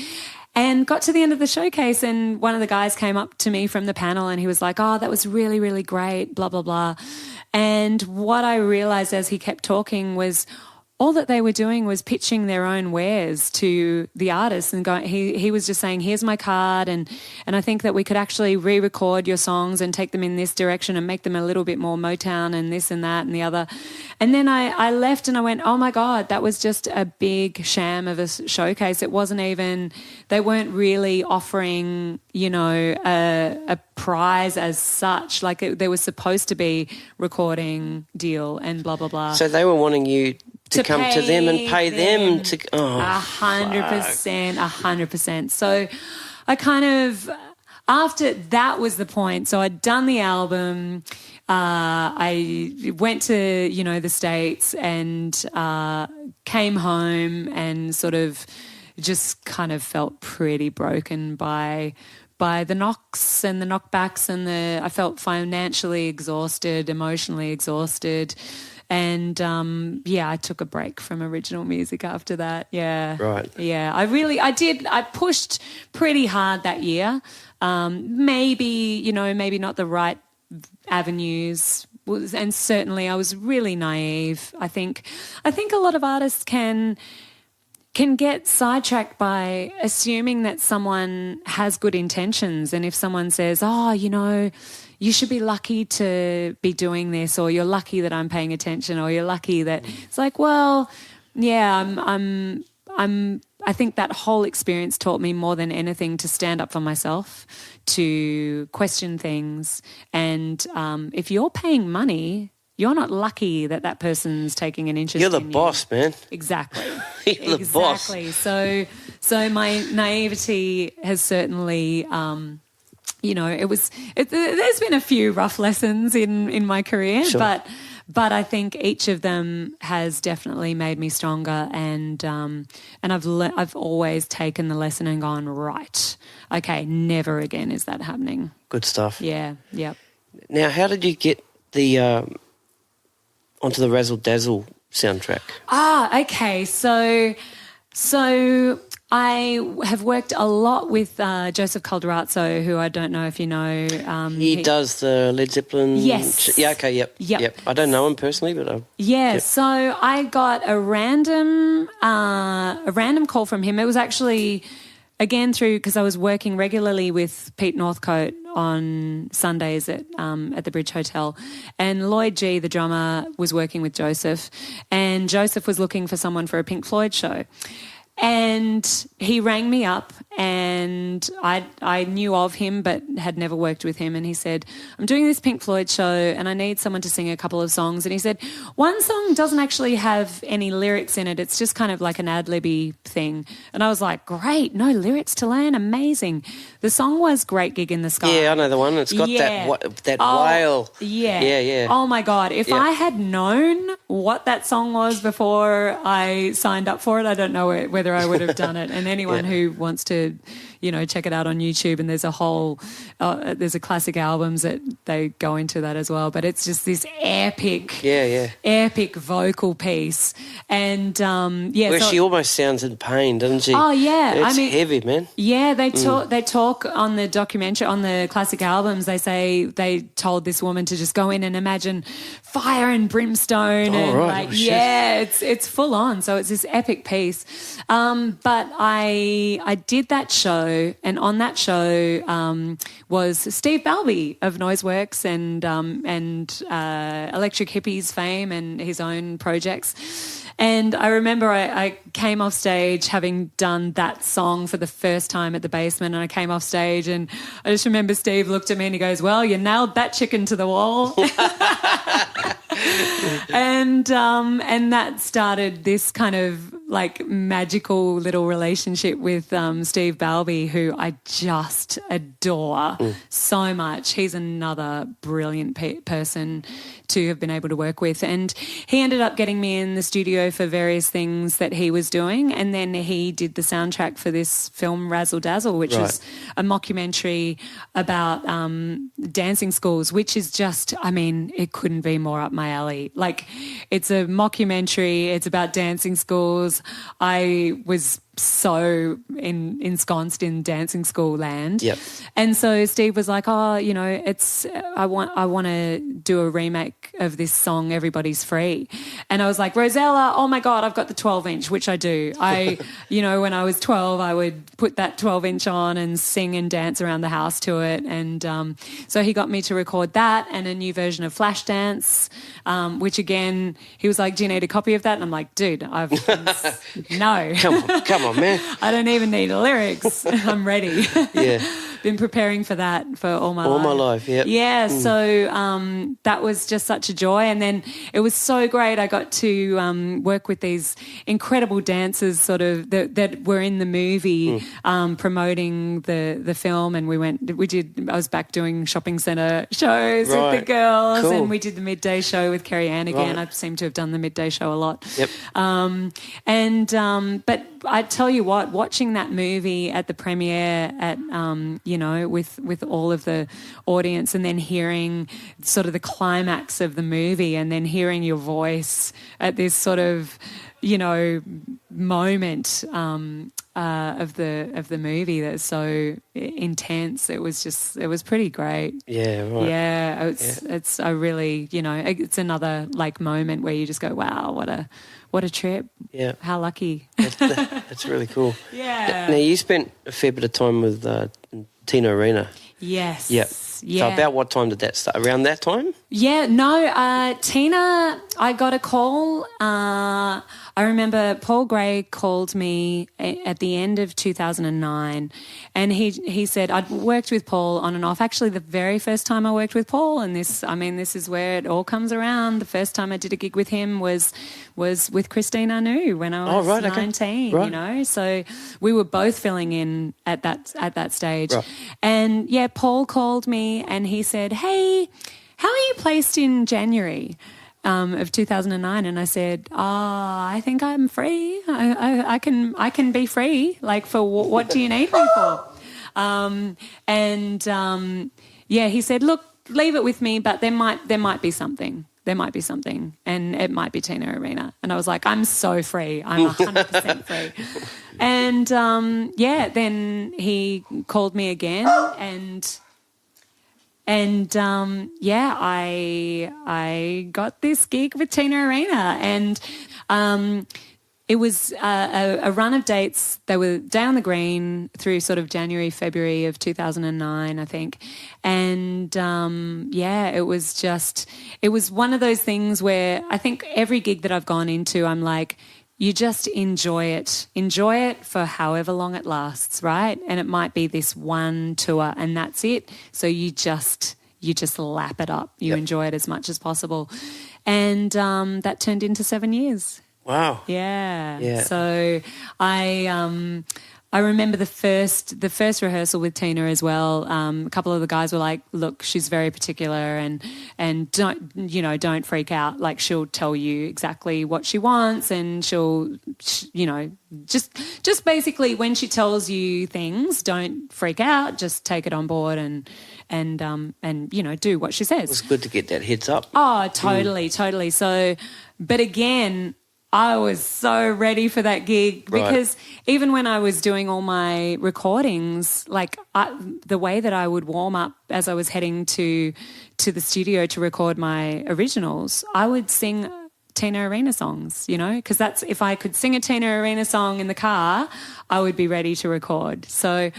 And got to the end of the showcase and one of the guys came up to me from the panel and he was like, "Oh, that was really, really great, blah, blah, blah." And what I realised as he kept talking was all that they were doing was pitching their own wares to the artists and going, he was just saying, "Here's my card and I think that we could actually re-record your songs and take them in this direction and make them a little bit more Motown and this and that and the other." And then I left and I went, oh my God, that was just a big sham of a showcase. It wasn't even, they weren't really offering, a prize as such. Like there was supposed to be recording deal and blah, blah, blah. So they were wanting you to come to them and pay them to... 100%. So I kind of... After that was the point. So I'd done the album. I went to, the States and came home and sort of just kind of felt pretty broken by the knocks and the knockbacks and I felt financially exhausted, emotionally exhausted. And, I took a break from original music after that. Yeah. Right. Yeah. I pushed pretty hard that year. Maybe not the right avenues. And certainly I was really naive. I think a lot of artists can get sidetracked by assuming that someone has good intentions. And if someone says, "Oh, you should be lucky to be doing this," or "You're lucky that I'm paying attention," or "You're lucky that..." It's like, well, yeah, I think that whole experience taught me more than anything to stand up for myself, to question things. And if you're paying money, you're not lucky that person's taking an interest in you. You're the boss, man. Exactly. You're the boss. So my naivety has certainly... there's been a few rough lessons in my career, sure. but I think each of them has definitely made me stronger, and I've always taken the lesson and gone, right, okay, never again is that happening. Good stuff. Yeah, yep. Now, how did you get onto the Razzle Dazzle soundtrack? Okay, so I have worked a lot with Joseph Calderazzo, who I don't know if you know. He does the Led Zeppelin... Yes. Yeah, okay, yep. I don't know him personally, but... Yep. So I got a random call from him. It was actually, again, because I was working regularly with Pete Northcote on Sundays at the Bridge Hotel. And Lloyd G, the drummer, was working with Joseph. And Joseph was looking for someone for a Pink Floyd show. And he rang me up, and I knew of him but had never worked with him, and he said, "I'm doing this Pink Floyd show and I need someone to sing a couple of songs." And he said, "One song doesn't actually have any lyrics in it. It's just kind of like an ad-libby thing." And I was like, great, no lyrics to learn, amazing. The song was Great Gig in the Sky. Yeah, I know the one. It's got that wail. Yeah. Yeah. Oh, my God. If I had known what that song was before I signed up for it, I don't know whether I would have done it. And anyone who wants to to, check it out on YouTube. And there's a whole, there's a classic albums that they go into that as well. But it's just this epic, epic vocal piece. And where she almost sounds in pain, doesn't she? Oh yeah, it's heavy, man. Yeah, they talk on the documentary, on the classic albums. They say they told this woman to just go in and imagine fire and brimstone, it's full on. So it's this epic piece. But I did that show, and on that show was Steve Balby of Noiseworks and Electric Hippies fame and his own projects. And I remember I came off stage having done that song for the first time at the Basement, and I came off stage and I just remember Steve looked at me and he goes, "Well, you nailed that chicken to the wall." And that started this kind of like magical little relationship with Steve Balby, who I just adore so much. He's another brilliant person to have been able to work with. And he ended up getting me in the studio for various things that he was doing. And then he did the soundtrack for this film Razzle, Dazzle, which is a mockumentary about dancing schools, which is just, I mean, it couldn't be more up my alley. Like, it's a mockumentary. It's about dancing schools. I was so ensconced in dancing school land. Yep. And so Steve was like, I want to do a remake of this song, Everybody's Free. And I was like, Rosella, oh my God, I've got the 12-inch, which I do. When I was 12, I would put that 12-inch on and sing and dance around the house to it. And so he got me to record that and a new version of Flashdance, which again, he was like, do you need a copy of that? And I'm like, dude, no. Come on, man. I don't even need lyrics. I'm ready. Yeah. Been preparing for that for all my life. All my life, yeah. Yeah, so that was just such a joy. And then it was so great. I got to work with these incredible dancers sort of that were in the movie promoting the film. And I was back doing shopping centre shows with the girls. Cool. And we did the midday show with Kerry Ann again. Right. I seem to have done the midday show a lot. Yep. But I tell you what, watching that movie at the premiere at, with all of the audience, and then hearing sort of the climax of the movie, and then hearing your voice at this sort of, moment of the movie that's so intense. It was pretty great. Yeah, right. Yeah, it's a really, it's another like moment where you just go, wow, what a trip. Yeah. How lucky. That's really cool. Yeah. Now, you spent a fair bit of time with Tina Arena. Yes. Yeah. Yeah. So about what time did that start? Around that time? Yeah, no, Tina, I got a call. I remember Paul Gray called me at the end of 2009, and he said, I'd worked with Paul on and off. Actually, the very first time I worked with Paul, and this is where it all comes around. The first time I did a gig with him was with Christine Anu when I was 19, Right. So we were both filling in at that stage. Right. And yeah, Paul called me and he said, hey, how are you placed in January of 2009? And I said, I think I'm free. I can be free. Like, for what do you need me for? He said, look, leave it with me, but there might be something. There might be something, and it might be Tina Arena. And I was like, I'm so free. I'm 100% free. And then he called me again, and I got this gig with Tina Arena, and it was a run of dates. They were Day on the Green through sort of January, February of 2009, I think. And it was one of those things where I think every gig that I've gone into, I'm like, you just enjoy it. Enjoy it for however long it lasts, right? And it might be this one tour and that's it. So you just lap it up. You enjoy it as much as possible. And that turned into 7 years. Wow. Yeah. So I I remember the first rehearsal with Tina as well. A couple of the guys were like, "Look, she's very particular, and don't freak out. Like, she'll tell you exactly what she wants, and she'll, just basically when she tells you things, don't freak out. Just take it on board and do what she says." It's good to get that heads up. Oh, totally. So, but again, I was so ready for that gig because even when I was doing all my recordings, like the way that I would warm up as I was heading to the studio to record my originals, I would sing Tina Arena songs, because that's, if I could sing a Tina Arena song in the car, I would be ready to record. So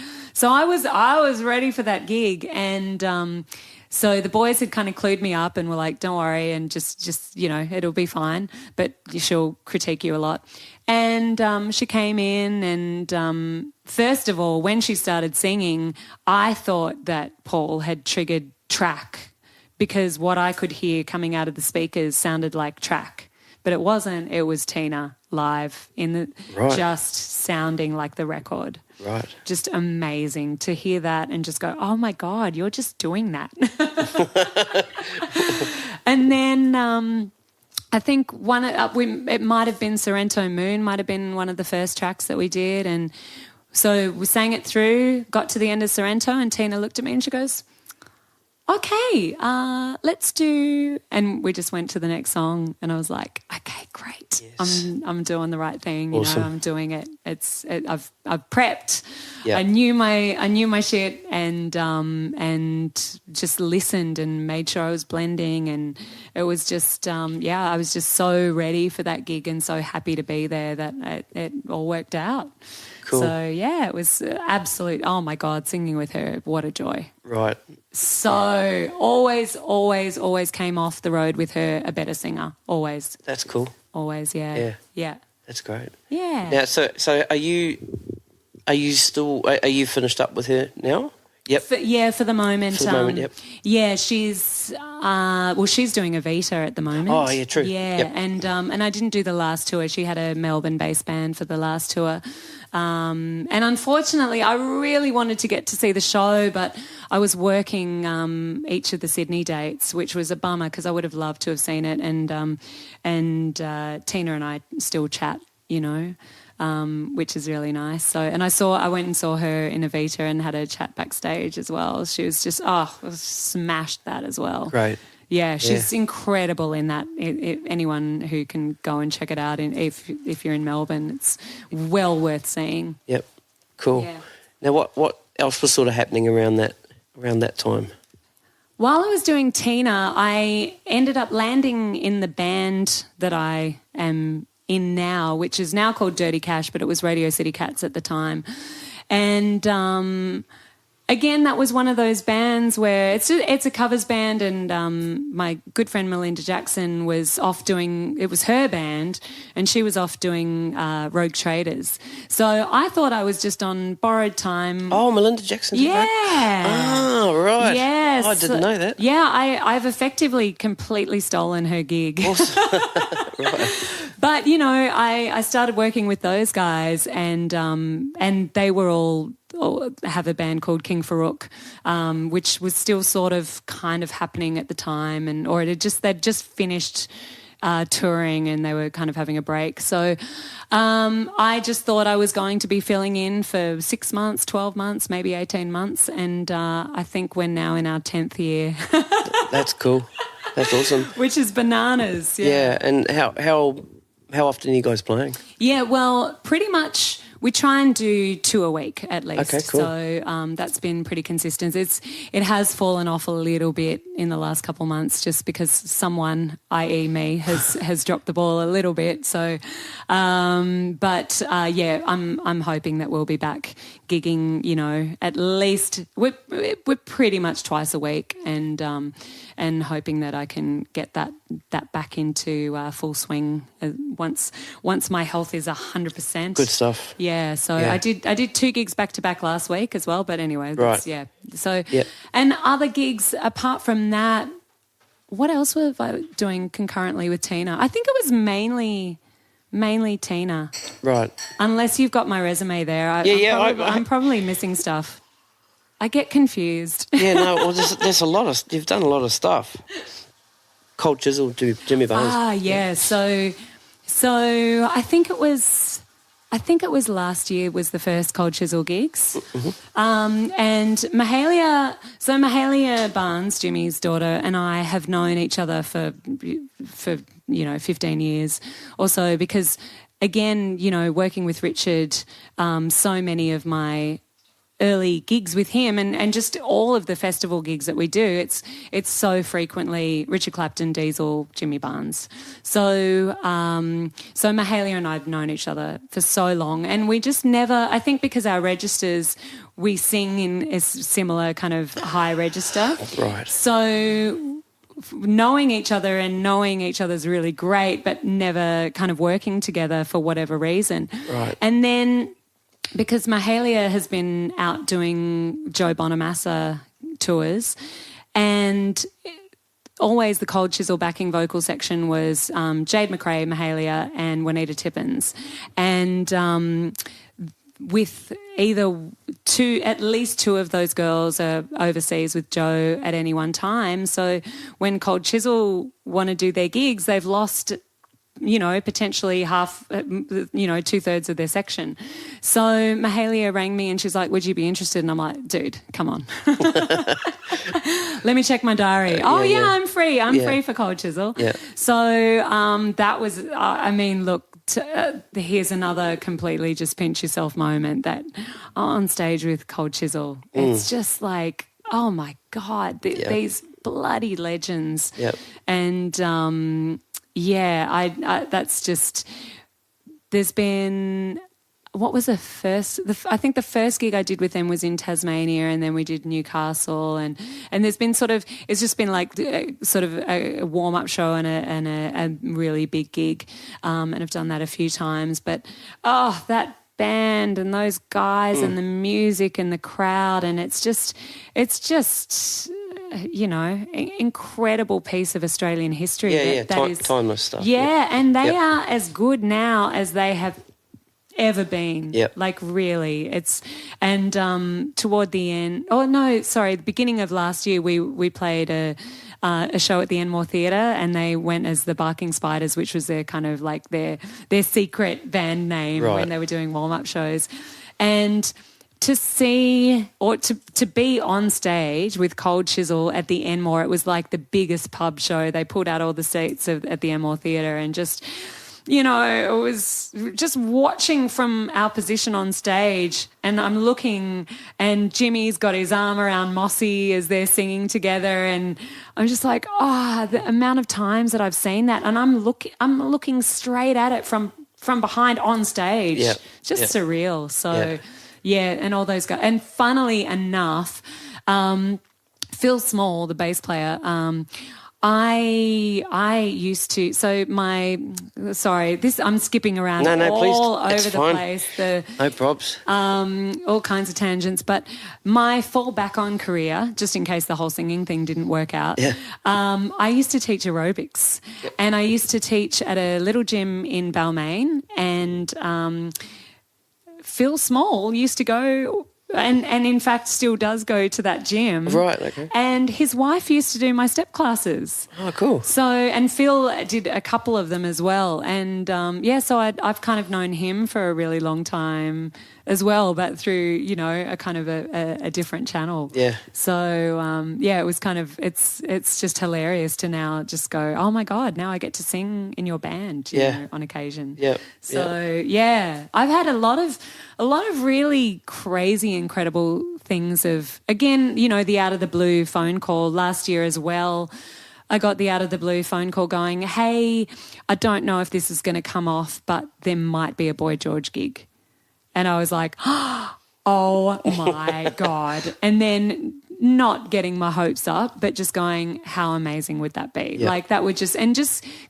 I was ready for that gig, and so the boys had kind of clued me up and were like, "Don't worry, and just it'll be fine, but she'll critique you a lot." And she came in, and first of all, when she started singing, I thought that Paul had triggered track, because what I could hear coming out of the speakers sounded like track, but it wasn't. It was Tina live in the just sounding like the record. Right. Just amazing to hear that and just go, "Oh my God, you're just doing that." And then I think it might have been Sorrento Moon, might have been one of the first tracks that we did. And so we sang it through, got to the end of Sorrento, and Tina looked at me and she goes, "Okay, let's do," and we just went to the next song, and I was like, "Okay, great, yes. I'm doing the right thing, awesome. I'm doing it. I've prepped, yeah. I knew my shit, and just listened and made sure I was blending, and it was just I was just so ready for that gig and so happy to be there that it all worked out." Cool. So, yeah, it was absolute, oh, my God, singing with her, what a joy. Right. So always came off the road with her a better singer, always. That's cool. Always, yeah. That's great. Yeah. Now, so are you finished up with her now? Yep. For the moment. For the moment, yep. Yeah, she's doing a Vita at the moment. Oh, yeah, true. Yeah, yep. and I didn't do the last tour. She had a Melbourne-based band for the last tour. And unfortunately, I really wanted to get to see the show, but I was working each of the Sydney dates, which was a bummer because I would have loved to have seen it. And Tina and I still chat, which is really nice. So, and I went and saw her in a Vita and had a chat backstage as well. She was just, smashed that as well. Great. Yeah, she's incredible in that. Anyone who can go and check it out, if you're in Melbourne, it's well worth seeing. Yep, cool. Yeah. Now, what else was sort of happening around that time? While I was doing Tina, I ended up landing in the band that I am in now, which is now called Dirty Cash, but it was Radio City Cats at the time. And again, that was one of those bands where it's a covers band, and my good friend Melinda Jackson was off doing, it was her band, and she was off doing Rogue Traders. So I thought I was just on borrowed time. Oh, Melinda Jackson. Yeah. Oh, right. Yes. Oh, I didn't know that. Yeah, I've effectively completely stolen her gig. Awesome. Right. But, I started working with those guys, and they were all have a band called King Farouk, which was still sort of kind of happening at the time, they'd just finished touring, and they were kind of having a break. So I just thought I was going to be filling in for 6 months, 12 months, maybe 18 months, and I think we're now in our 10th year. That's cool. That's awesome. Which is bananas. Yeah, and how often are you guys playing? Yeah, well, pretty much we try and do 2 a week at least. Okay, cool. So that's been pretty consistent. It has fallen off a little bit in the last couple of months just because someone, i.e. me, has dropped the ball a little bit. So, I'm hoping that we'll be back gigging, at least we're pretty much twice a week, and hoping that I can get that back into full swing once my health is 100%. Good stuff. Yeah, so I did 2 gigs back to back last week as well, but anyway, right. Yeah. So and other gigs apart from that, what else was I doing concurrently with Tina? I think it was mainly Mainly Tina. Right. Unless you've got my resume there. I'm probably missing stuff. I get confused. Yeah, no, well, there's a lot of... You've done a lot of stuff. Cold Chisel, Jimmy Barnes. Ah, yeah. So I think it was last year was the first Cold Chisel gigs. And Mahalia Barnes, Jimmy's daughter, and I have known each other for 15 years or so because, again, working with Richard, so many of my early gigs with him and just all of the festival gigs that we do, it's so frequently Richard Clapton, Dazzle, Jimmy Barnes. So Mahalia and I have known each other for so long, and we just never, I think because our registers, we sing in a similar kind of high register. Right. So knowing each other and knowing each other's really great, but never kind of working together for whatever reason. Right. And then because Mahalia has been out doing Joe Bonamassa tours, and always the Cold Chisel backing vocal section was Jade McRae, Mahalia, and Juanita Tippins. And with at least two of those girls are overseas with Joe at any one time. So when Cold Chisel want to do their gigs, they've lost potentially half, 2/3 of their section. So Mahalia rang me and she's like, would you be interested? And I'm like, dude, come on. Let me check my diary. I'm free. I'm free for Cold Chisel. Yeah. So that was, look, here's another completely just pinch yourself moment that on stage with Cold Chisel. It's just like, oh my God, these bloody legends. Yep. And, I that's just, there's been, what was I think the first gig I did with them was in Tasmania, and then we did Newcastle, and there's been it's just been like sort of a warm-up show and a really big gig, and I've done that a few times, but that band and those guys and the music and the crowd, and it's just incredible piece of Australian history. Timeless stuff. Yeah, and they are as good now as they have ever been. Yep. Like really, it's toward the end. Oh no, sorry, the beginning of last year we played a show at the Enmore Theatre, and they went as the Barking Spiders, which was their kind of like their secret band name when they were doing warm-up shows, and to see or to be on stage with Cold Chisel at the Enmore, it was like the biggest pub show. They pulled out all the seats at the Enmore Theatre, and just, it was just watching from our position on stage, and I'm looking, and Jimmy's got his arm around Mossy as they're singing together, and I'm just like, the amount of times that I've seen that, and I'm looking straight at it from behind on stage. Yep. Just surreal. So. Yep. Yeah, and all those guys. And funnily enough, Phil Small, the bass player, I used to. So I'm skipping around all over the place. No probs. All kinds of tangents. But my fallback on career, just in case the whole singing thing didn't work out, I used to teach aerobics, and I used to teach at a little gym in Balmain, and Phil Small used to go and in fact still does go to that gym. Right, okay. And his wife used to do my step classes. Oh, cool. So, and Phil did a couple of them as well. And, so I've kind of known him for a really long time as well, but through, a kind of a different channel. Yeah. So, it was kind of, it's just hilarious to now just go, oh my God, now I get to sing in your band, you know, on occasion. Yeah. So, I've had a lot of really crazy, incredible things of, again, the out of the blue phone call last year as well. I got the out of the blue phone call going, hey, I don't know if this is going to come off, but there might be a Boy George gig. And I was like, oh my God. And then not getting my hopes up, but just going, how amazing would that be? Yeah. Like that would just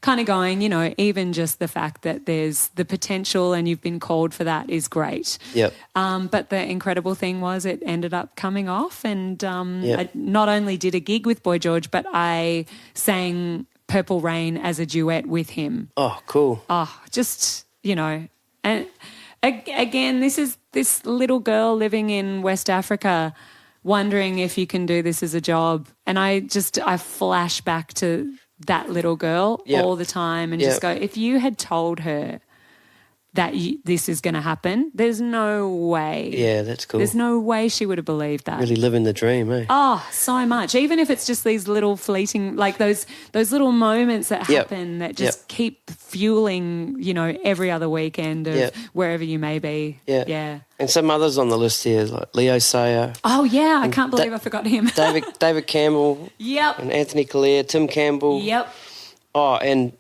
kind of going, even just the fact that there's the potential and you've been called for that is great. Yep. But the incredible thing was it ended up coming off, and I not only did a gig with Boy George, but I sang Purple Rain as a duet with him. Oh, cool. Oh, just you know, and again, this is this little girl living in West Africa wondering if you can do this as a job. And I flash back to that little girl all the time and just go, if you had told her that this is going to happen, there's no way. Yeah, that's cool. There's no way she would have believed that. Really living the dream, eh? Oh, so much. Even if it's just these little fleeting, like those little moments that happen that just keep fueling, you know, every other weekend of wherever you may be. Yeah. Yeah. And some others on the list here, like Leo Sayer. Oh, yeah. I can't believe I forgot him. David Campbell. Yep. And Anthony Callea, Tim Campbell. Yep. Oh, and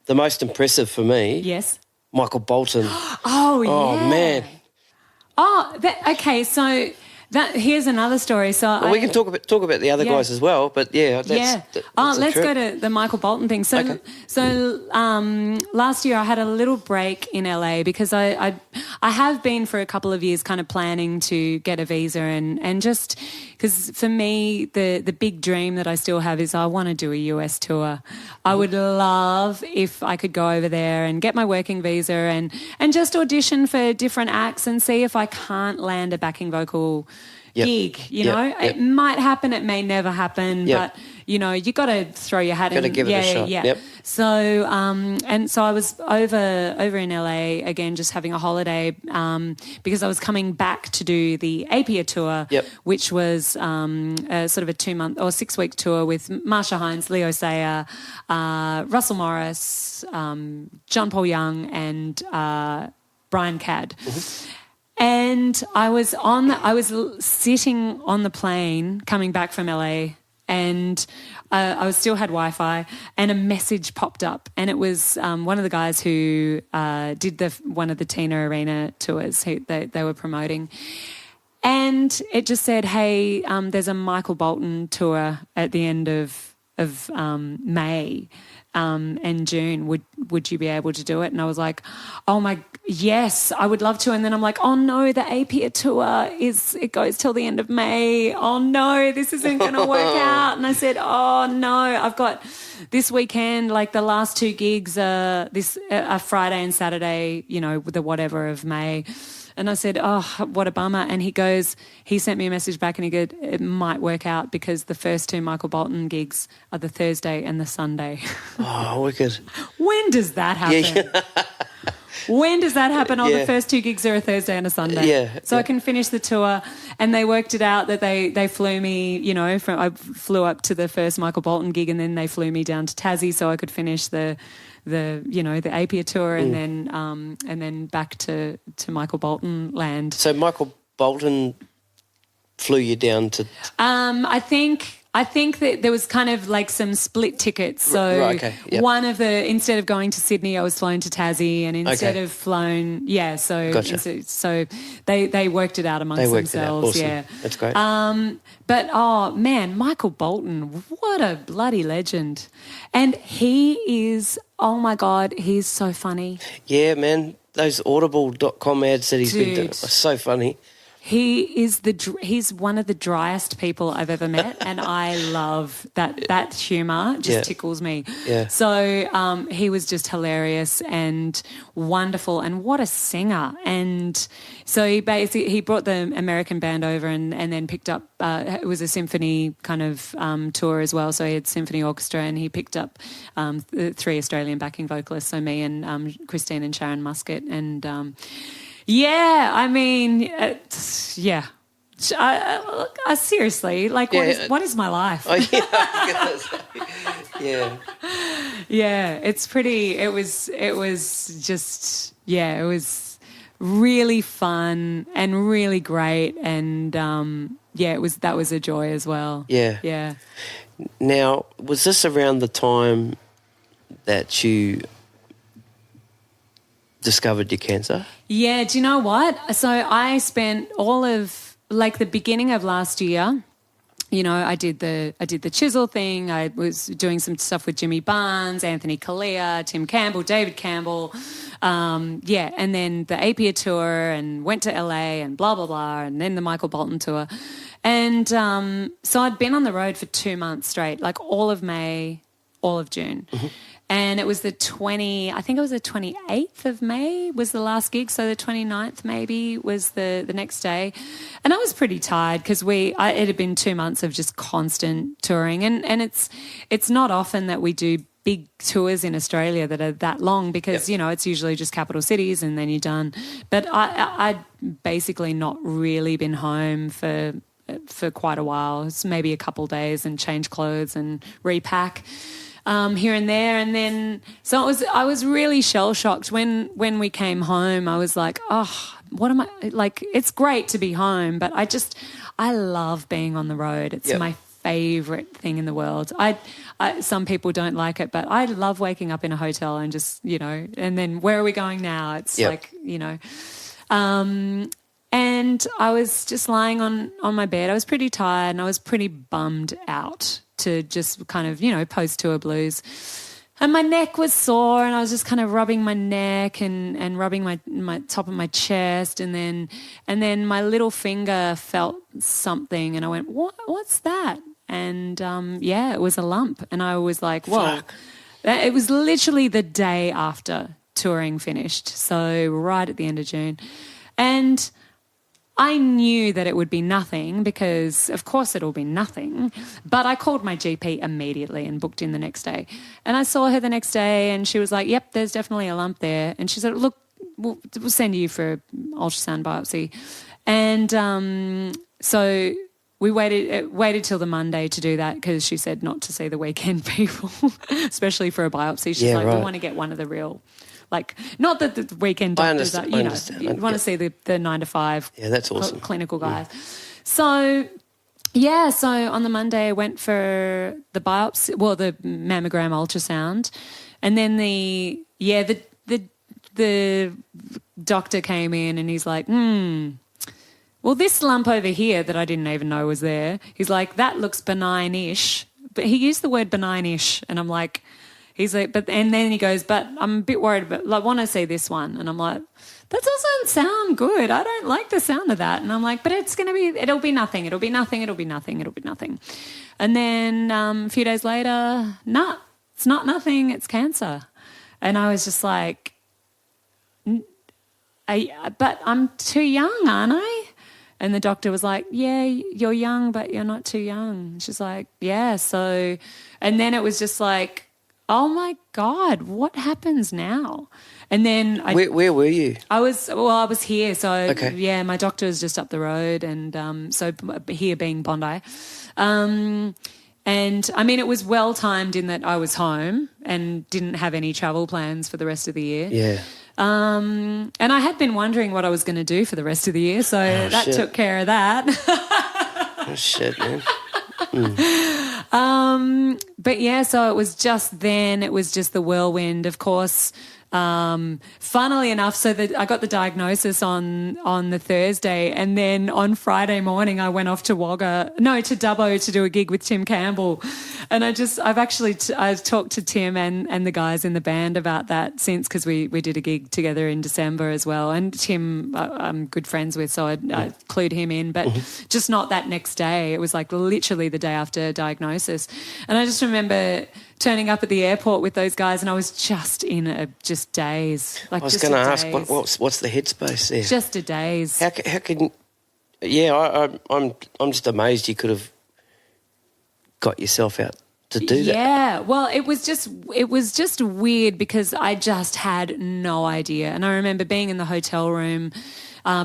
the most impressive for me. Yes. Michael Bolton. Oh, yeah. Oh, man. Oh, okay, so here's another story. So we can talk about the other guys as well, but that's let's go to the Michael Bolton thing. So, last year I had a little break in LA because I have been for a couple of years kind of planning to get a visa and just because for me the big dream that I still have is I want to do a US tour. I would love if I could go over there and get my working visa and just audition for different acts and see if I can't land a backing vocal gig, you know. It might happen, it may never happen, but you know, you got to throw your hat in. Got to give it a shot. Yeah. So so I was over in LA again, just having a holiday because I was coming back to do the APIA tour, which was sort of a 2-month or 6-week tour with Marsha Hines, Leo Sayer, Russell Morris, John Paul Young, and Brian Cadd. Mm-hmm. And I was sitting on the plane coming back from LA, and I still had Wi-Fi, and a message popped up, and it was one of the guys who did one of the Tina Arena tours who they were promoting, and it just said, "Hey, there's a Michael Bolton tour at the end of May." And June, would you be able to do it? And I was like, yes, I would love to. And then I'm like, oh no, the APIA tour it goes till the end of May. Oh no, this isn't going to work out. And I said, oh no, I've got this weekend, like the last 2 gigs are Friday and Saturday, you know, the whatever of May. And I said, oh, what a bummer. And he sent me a message back and he goes, it might work out because the first 2 Michael Bolton gigs are the Thursday and the Sunday. Oh, wicked. When does that happen? Yeah. When does that happen? The first 2 gigs are a Thursday and a Sunday. Yeah. So I can finish the tour. And they worked it out that they flew me, you know, I flew up to the first Michael Bolton gig and then they flew me down to Tassie so I could finish the APIA tour and then back to Michael Bolton land. So Michael Bolton flew you down to... I think that there was kind of like some split tickets. So one of instead of going to Sydney, I was flown to Tassie, and instead of flown, so they worked it out amongst themselves. Awesome. Yeah, that's great. But oh man, Michael Bolton, what a bloody legend, and he is. Oh my God, he's so funny. Yeah, man, those Audible.com ads that he's been doing are so funny. He's one of the driest people I've ever met, and I love that humour. Just tickles me. Yeah. So he was just hilarious and wonderful, and what a singer. And so he brought the American band over and then picked up. It was a symphony kind of tour as well. So he had symphony orchestra, and he picked up 3 Australian backing vocalists. So me and Christine and Sharon Muscat and. Yeah, I mean, I seriously, like, what is my life? Oh, yeah. Yeah, it's pretty. It was just, it was really fun and really great, and that was a joy as well. Yeah, yeah. Now, was this around the time that you discovered your cancer? Yeah, do you know what? So I spent all of like the beginning of last year, you know, I did the Chisel thing. I was doing some stuff with Jimmy Barnes, Anthony Callea, Tim Campbell, David Campbell. And then the APIA tour and went to LA and blah, blah, blah, and then the Michael Bolton tour. And so I'd been on the road for 2 months straight, like all of May, all of June. Mm-hmm. And it was the 28th of May was the last gig. So the 29th maybe was the next day. And I was pretty tired because it had been 2 months of just constant touring. And it's not often that we do big tours in Australia that are that long because, it's usually just capital cities and then you're done. But I'd basically not really been home for quite a while. It's maybe a couple days and change clothes and repack here and there. And then, so I was really shell-shocked when we came home. I was like, oh, what am I, like, it's great to be home, but I love being on the road. It's my favourite thing in the world. Some people don't like it, but I love waking up in a hotel and just, and then where are we going now? It's like, and I was just lying on my bed. I was pretty tired and I was pretty bummed out to just kind of, post-tour blues. And my neck was sore and I was just kind of rubbing my neck and rubbing my top of my chest and then my little finger felt something and I went, what's that? And, it was a lump. And I was like, whoa. Fuck. It was literally the day after touring finished, so right at the end of June. And I knew that it would be nothing because, of course, it'll be nothing. But I called my GP immediately and booked in the next day. And I saw her the next day and she was like, yep, there's definitely a lump there. And she said, look, we'll send you for an ultrasound biopsy. And so we waited till the Monday to do that because she said not to see the weekend people, especially for a biopsy. She's like, right. we want to get one of the real... Like, not that the weekend doctors are, you want to see the 9 to 5 that's awesome. Clinical guys. So on the Monday I went for the biopsy, the mammogram ultrasound, and then the doctor came in and he's like, well, this lump over here that I didn't even know was there, he's like, that looks benign-ish. But he used the word benign-ish, and I'm like... He's like, and then he goes, but I'm a bit worried about, like, want to see this one. And I'm like, that doesn't sound good. I don't like the sound of that. And I'm like, but it'll be nothing. It'll be nothing. And then a few days later, it's not nothing. It's cancer. And I was just like, but I'm too young, aren't I? And the doctor was like, yeah, you're young, but you're not too young. She's like, yeah. So, and then it was just like, oh my God, what happens now? And then where were you? I was here. So my doctor was just up the road, and so here being Bondi, and I mean it was well timed in that I was home and didn't have any travel plans for the rest of the year. Yeah. And I had been wondering what I was going to do for the rest of the year, so that took care of that. Oh shit, man. But so it was just the whirlwind, of course. Funnily enough, so that I got the diagnosis on the Thursday, and then on Friday morning I went off to Dubbo to do a gig with Tim Campbell. And I've talked to Tim and the guys in the band about that since, because we did a gig together in December as well. And Tim I'm good friends with, so I clued him in, but just not that next day. It was like literally the day after diagnosis. And I just remember turning up at the airport with those guys, and I was just in a daze. Like, I was going to ask, what's the headspace there? Just a daze. How can? Yeah, I'm just amazed you could have got yourself out to do that. Yeah, well, it was just weird because I just had no idea. And I remember being in the hotel room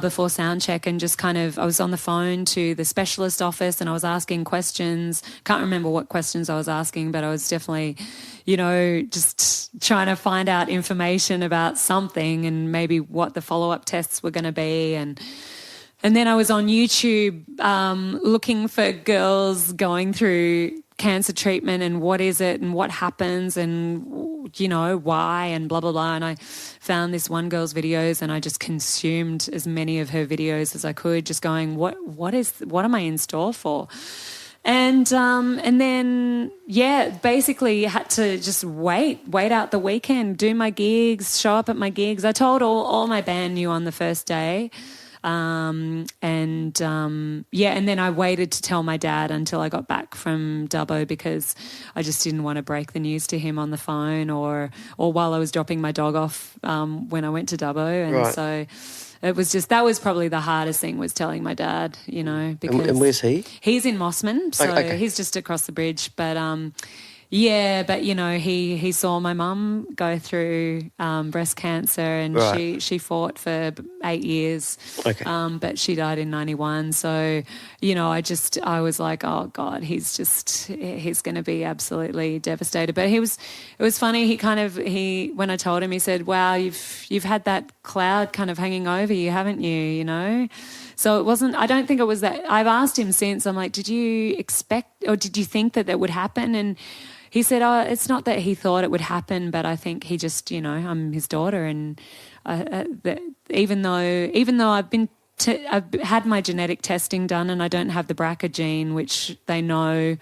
before sound check and just kind of, I was on the phone to the specialist office and I was asking questions. Can't remember what questions I was asking, but I was definitely, just trying to find out information about something and maybe what the follow-up tests were going to be. And then I was on YouTube looking for girls going through cancer treatment and what is it and what happens and, why and blah, blah, blah. And I found this one girl's videos and I just consumed as many of her videos as I could, just going, what am I in store for? And then, basically had to just wait out the weekend, do my gigs, show up at my gigs. I told all my band knew on the first day. And then I waited to tell my dad until I got back from Dubbo because I just didn't want to break the news to him on the phone or while I was dropping my dog off when I went to Dubbo. And so it was just, that was probably the hardest thing, was telling my dad, you know. Because and where's he? He's in Mossman, so okay. he's just across the bridge. But but you know, he saw my mum go through breast cancer, and she fought for 8 years. Okay. But she died in 91. So, you know, I was like, oh God, he's going to be absolutely devastated. But it was funny. When I told him, he said, wow, you've had that cloud kind of hanging over you, haven't you? You know? So it wasn't, I don't think it was that. I've asked him since, I'm like, did you expect, or did you think that would happen? And he said, oh, it's not that he thought it would happen, but I think he just, you know, I'm his daughter, and even though I've had my genetic testing done and I don't have the BRCA gene, which they know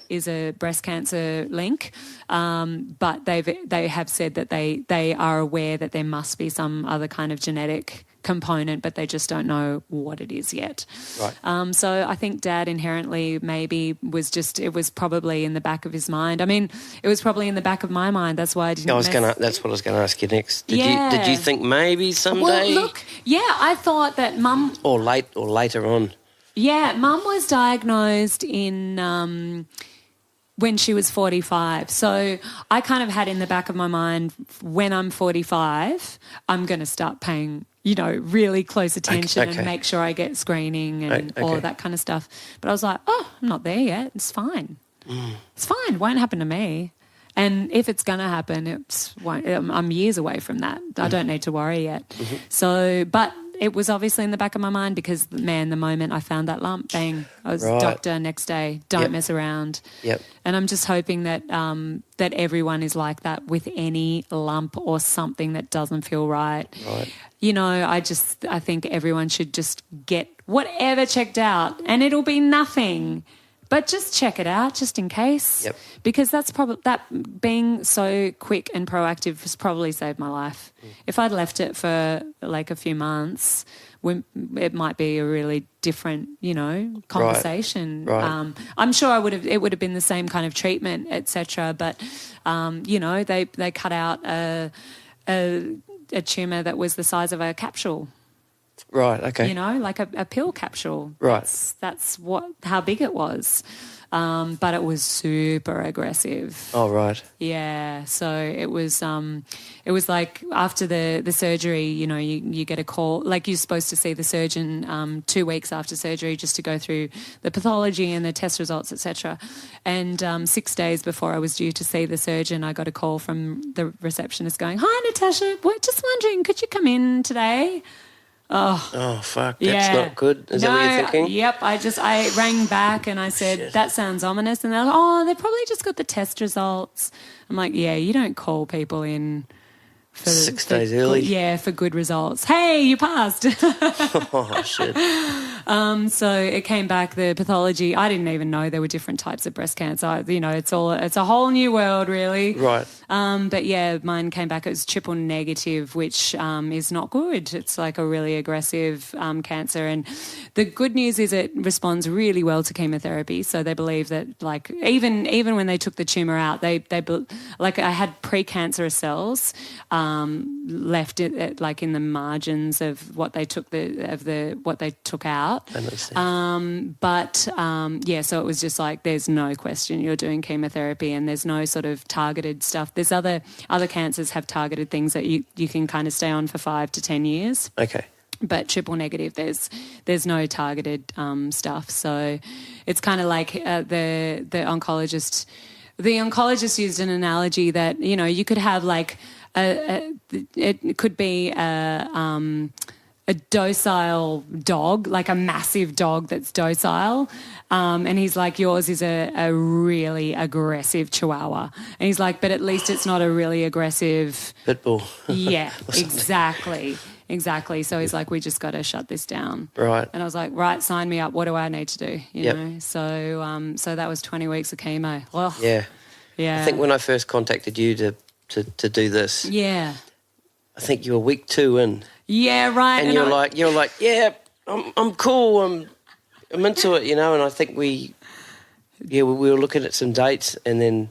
is a breast cancer link, but they have said that they are aware that there must be some other kind of genetic component, but they just don't know what it is yet. Right. So I think Dad inherently maybe it was probably in the back of his mind. I mean, it was probably in the back of my mind. That's why I didn't. That's what I was going to ask you next. Did you think maybe someday? Well, look, I thought that Mum or later on. Yeah, Mum was diagnosed in when she was 45. So I kind of had in the back of my mind, when I'm 45, I'm going to start paying, you know, really close attention and make sure I get screening and all of that kind of stuff. But I was like, oh, I'm not there yet. It's fine. It's fine. It won't happen to me. And if it's going to happen, I'm years away from that. I don't need to worry yet. Mm-hmm. So, but it was obviously in the back of my mind because, man, the moment I found that lump, bang, I was doctor next day, don't mess around. Yep. And I'm just hoping that that everyone is like that with any lump or something that doesn't feel right. Right. You know, I think everyone should just get whatever checked out, and it'll be nothing. But just check it out just in case. Yep. Because that's probably, that being so quick and proactive has probably saved my life. If I'd left it for like a few months, it might be a really different, you know, conversation. Right. I'm sure it would have been the same kind of treatment, etc. But you know, they cut out a tumour that was the size of a capsule. Right, okay. You know, like a pill capsule. Right. That's how big it was. But it was super aggressive. Oh, right. Yeah. So it was like after the surgery, you know, you get a call, like you're supposed to see the surgeon 2 weeks after surgery just to go through the pathology and the test results, etc. And 6 days before I was due to see the surgeon, I got a call from the receptionist going, "Hi, Natasha, we're just wondering, could you come in today?" Oh, fuck, that's not good. Is that what you're thinking? Yep, I rang back and I said, that sounds ominous. And they're like, oh, they probably just got the test results. I'm like, yeah, you don't call people in for 6 days early. Yeah, for good results. Hey, you passed. Oh, shit. So it came back, the pathology. I didn't even know there were different types of breast cancer. You know, it's a whole new world, really. Right. But yeah, mine came back. It was triple negative, which is not good. It's like a really aggressive cancer. And the good news is it responds really well to chemotherapy. So they believe that, like, even when they took the tumour out, they like I had precancerous cells left like in the margins of what they took what they took out. So it was just like, there's no question you're doing chemotherapy, and there's no sort of targeted stuff. There's other cancers have targeted things that you can kind of stay on for 5 to 10 years. Okay. But triple negative, there's no targeted stuff. So it's kind of like the oncologist. The oncologist used an analogy that, you know, you could have like it could be a docile dog, like a massive dog that's docile. And he's like, yours is a really aggressive chihuahua. And he's like, but at least it's not a really aggressive... Pitbull. Yeah, exactly. So he's like, we just got to shut this down. Right. And I was like, right, sign me up. What do I need to do? You know? So that was 20 weeks of chemo. Well, yeah. Yeah. I think when I first contacted you to do this... Yeah. I think you were week 2 in. Yeah, right. And you're like, yeah, I'm cool. I'm into it, and I think we were looking at some dates, and then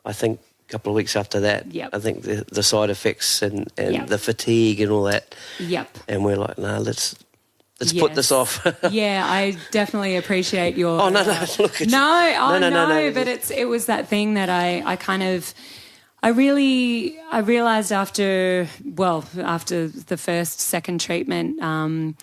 I think a couple of weeks after that, Yep. I think the side effects and Yep. the fatigue and all that. Yep. And we're like, no, let's put this off. Yeah, I definitely appreciate your. Oh no, look. No, but it was that thing that I realised after the second treatment,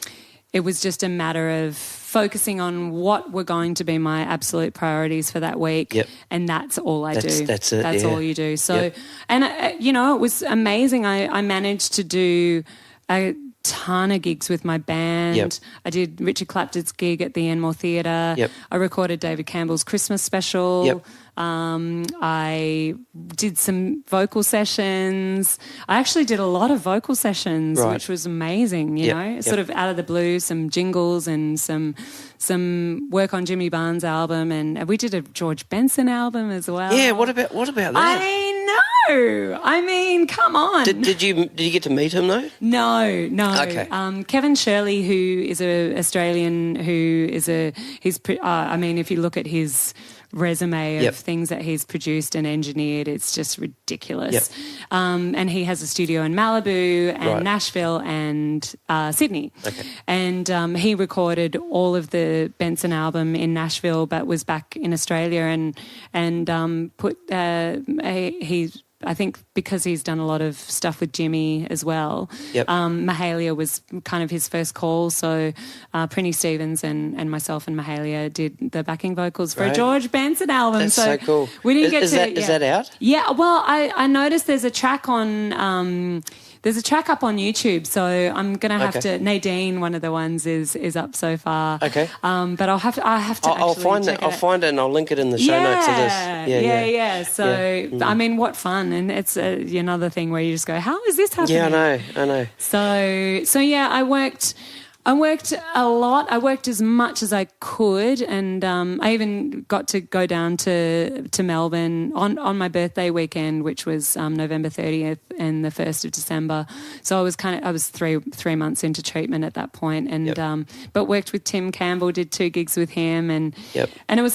it was just a matter of focusing on what were going to be my absolute priorities for that week. Yep. And that's all I do. That's it. That's yeah. all you do. So, Yep. and it was amazing. I managed to do a ton of gigs with my band. Yep. I did Richard Clapton's gig at the Enmore Theatre. Yep. I recorded David Campbell's Christmas special. Yep. I did some vocal sessions. I actually did a lot of vocal sessions, Right. which was amazing, you Yep. know, Yep. sort of out of the blue, some jingles and some work on Jimmy Barnes' album, and we did a George Benson album as well. Yeah, what about that? I know. I mean, come on. Did you get to meet him though? No. Okay. Kevin Shirley, who is an Australian, if you look at his resume of Yep. things that he's produced and engineered, it's just ridiculous. Yep. And he has a studio in Malibu and Right. Nashville and Sydney. Okay. And he recorded all of the Benson album in Nashville, but was back in Australia and I think because he's done a lot of stuff with Jimmy as well. Yep. Mahalia was kind of his first call, so Prinny Stevens and myself and Mahalia did the backing vocals for a Right. George Benson album. That's so cool. We didn't Is that out? Yeah, well, I noticed there's a track on. There's a track up on YouTube, so I'm gonna have Okay. to. Nadine, one of the ones, is up so far. Okay. But I have to. I'll find it. I'll find it and I'll link it in the show notes of this. Yeah. So, I mean, what fun. And it's another thing where you just go, how is this happening? Yeah, I know. So yeah, I worked a lot. I worked as much as I could, and I even got to go down to Melbourne on my birthday weekend, which was November 30th and the 1st of December. So I was three months into treatment at that point, and Yep. but worked with Tim Campbell, did 2 gigs with him, and Yep. and it was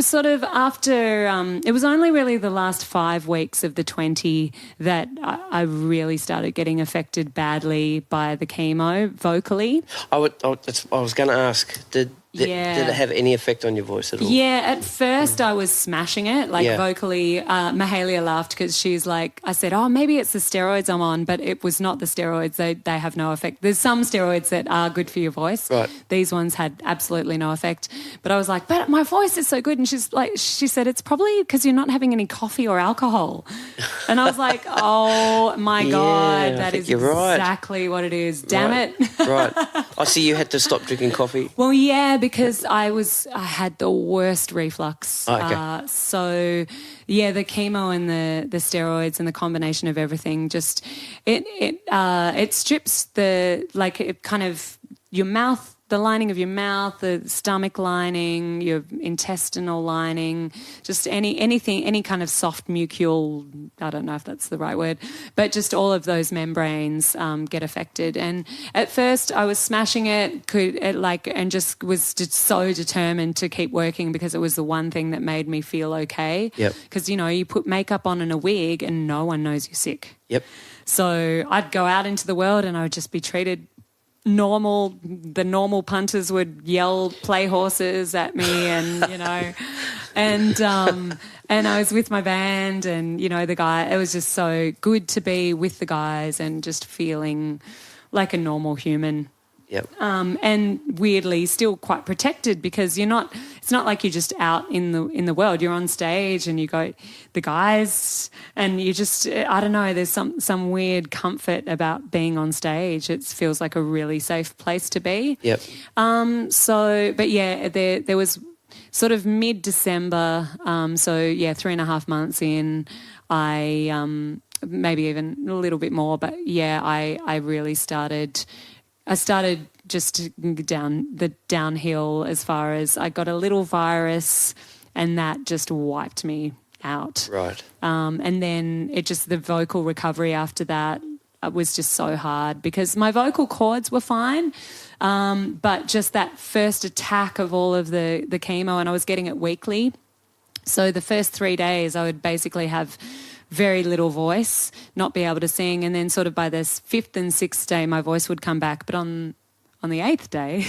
sort of after it was only really the last 5 weeks of the 20 that I really started getting affected badly by the chemo vocally. I was going to ask, did it have any effect on your voice at all? Yeah, at first I was smashing it, Yeah. vocally. Mahalia laughed because she's like, I said, oh, maybe it's the steroids I'm on, but it was not the steroids. They have no effect. There's some steroids that are good for your voice. Right. These ones had absolutely no effect. But I was like, but my voice is so good. And she said, it's probably because you're not having any coffee or alcohol. And I was like, oh my God, that is exactly what it is. Damn it. Right. I see you had to stop drinking coffee. Well, yeah, because I had the worst reflux. Oh, okay. So yeah, the chemo and the steroids and the combination of everything just it strips your mouth, the lining of your mouth, the stomach lining, your intestinal lining, just any kind of soft mucul, I don't know if that's the right word, but just all of those membranes get affected. And at first I was smashing it, and just was just so determined to keep working because it was the one thing that made me feel okay. Yep. Because, you put makeup on and a wig and no one knows you're sick. Yep. So I'd go out into the world and I would just be treated normal. The normal punters would yell play horses at me and and I was with my band and the guy, it was just so good to be with the guys and just feeling like a normal human. Yep. And weirdly still quite protected because it's not like you're just out in the world. You're on stage and you go, the guys, and you just, I don't know, there's some weird comfort about being on stage. It feels like a really safe place to be. Yep. But yeah, there was sort of mid-December, 3.5 months in, I, maybe even a little bit more, but yeah, I really started just the downhill as far as I got a little virus and that just wiped me out. Right. And then the vocal recovery after that, was just so hard because my vocal cords were fine, but just that first attack of all of the chemo, and I was getting it weekly. So the first 3 days I would basically have very little voice, not be able to sing, and then sort of by the 5th and 6th day my voice would come back. But on the 8th day,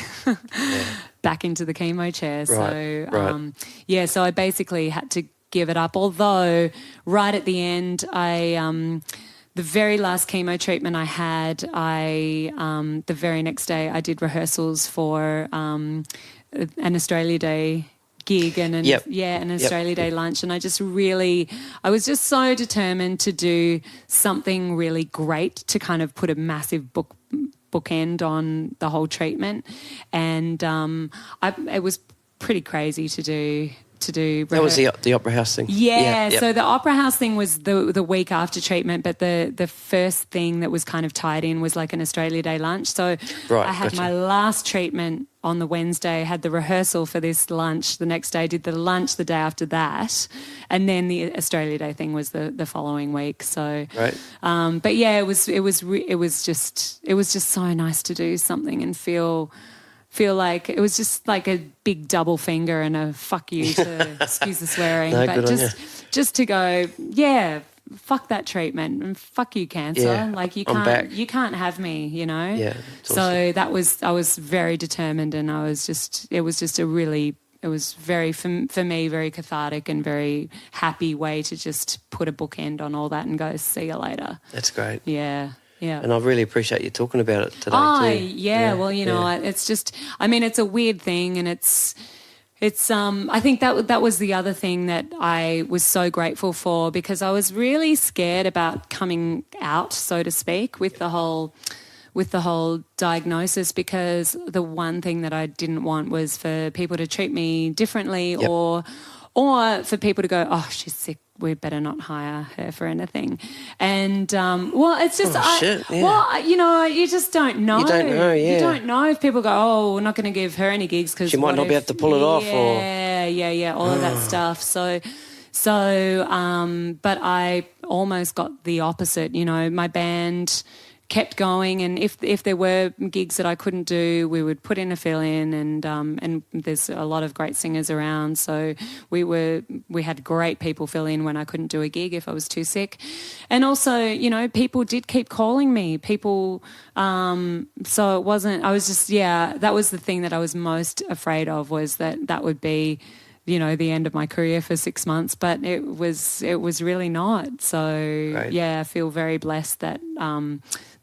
back into the chemo chair. So I basically had to give it up. Although right at the end, the very last chemo treatment I had, the very next day I did rehearsals for an Australia Day gig and an Australia Day lunch, and I was just so determined to do something really great to kind of put a massive bookend on the whole treatment, and it was pretty crazy to do. That was the Opera House thing. So the Opera House thing was the week after treatment, but the first thing that was kind of tied in was like an Australia Day lunch. So I had my last treatment on the Wednesday, had the rehearsal for this lunch the next day, did the lunch the day after that, and then the Australia Day thing was the following week. So, but yeah, it was just so nice to do something and feel like it was just like a big double finger and a fuck you to excuse the swearing, but just to go, fuck that treatment and fuck you, cancer. Yeah, like you can't have me, you know. Yeah. So I was very determined, and it was very, for me, very cathartic and very happy way to just put a bookend on all that and go, see you later. That's great. Yeah. Yeah. And I really appreciate you talking about it today too. Yeah. Well, it's just, I mean, it's a weird thing, and it's I think that was the other thing that I was so grateful for, because I was really scared about coming out, so to speak, with the whole diagnosis, because the one thing that I didn't want was for people to treat me differently, or for people to go, oh, she's sick, we better not hire her for anything. And, it's just, you just don't know. You don't know, You don't know if people go, oh, we're not going to give her any gigs because she might not be able to pull it off. All of that stuff. But I almost got the opposite. You know, my band kept going, and if there were gigs that I couldn't do, we would put in a fill-in, and there's a lot of great singers around, so we had great people fill in when I couldn't do a gig if I was too sick. And also, you know, people did keep calling me, so it wasn't, I was just, that was the thing that I was most afraid of, was that would be, you know, the end of my career for 6 months, but it was really not. So I feel very blessed that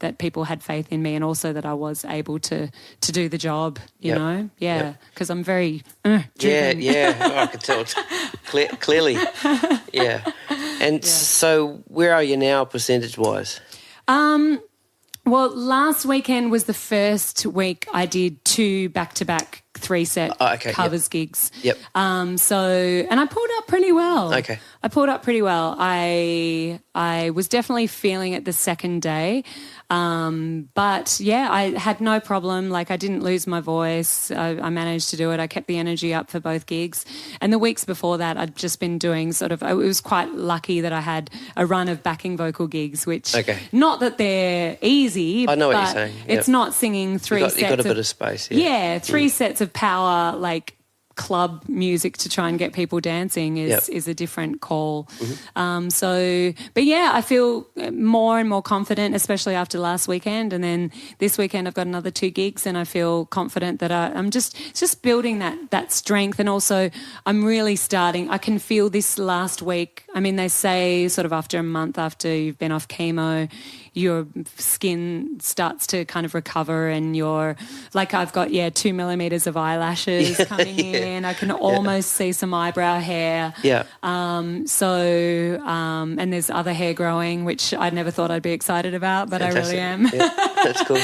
that people had faith in me, and also that I was able to do the job, you know? Because I'm very driven. I can tell clearly. Yeah. And so where are you now percentage-wise? Well, last weekend was the first week I did 2 back-to-back 3-set covers gigs. Yep. And I pulled up pretty well. Okay. I pulled up pretty well. I was definitely feeling it the second day. But I had no problem. Like, I didn't lose my voice. I managed to do it. I kept the energy up for both gigs. And the weeks before that, I'd just been doing it was quite lucky that I had a run of backing vocal gigs, which, not that they're easy. I know what you're saying. Yep. It's not singing 3 sets. You've got a bit of space. Yeah, 3 sets of power, like club music to try and get people dancing is a different call. I feel more and more confident, especially after last weekend, and then this weekend I've got another 2 gigs, and I feel confident that I'm just building that strength. And also I'm really starting, I can feel this last week, I mean, they say sort of after a month after you've been off chemo, your skin starts to kind of recover, and you're like, I've got 2 millimeters of eyelashes coming in. I can almost see some eyebrow hair. And there's other hair growing, which I never thought I'd be excited about, but Fantastic. I really am. That's cool.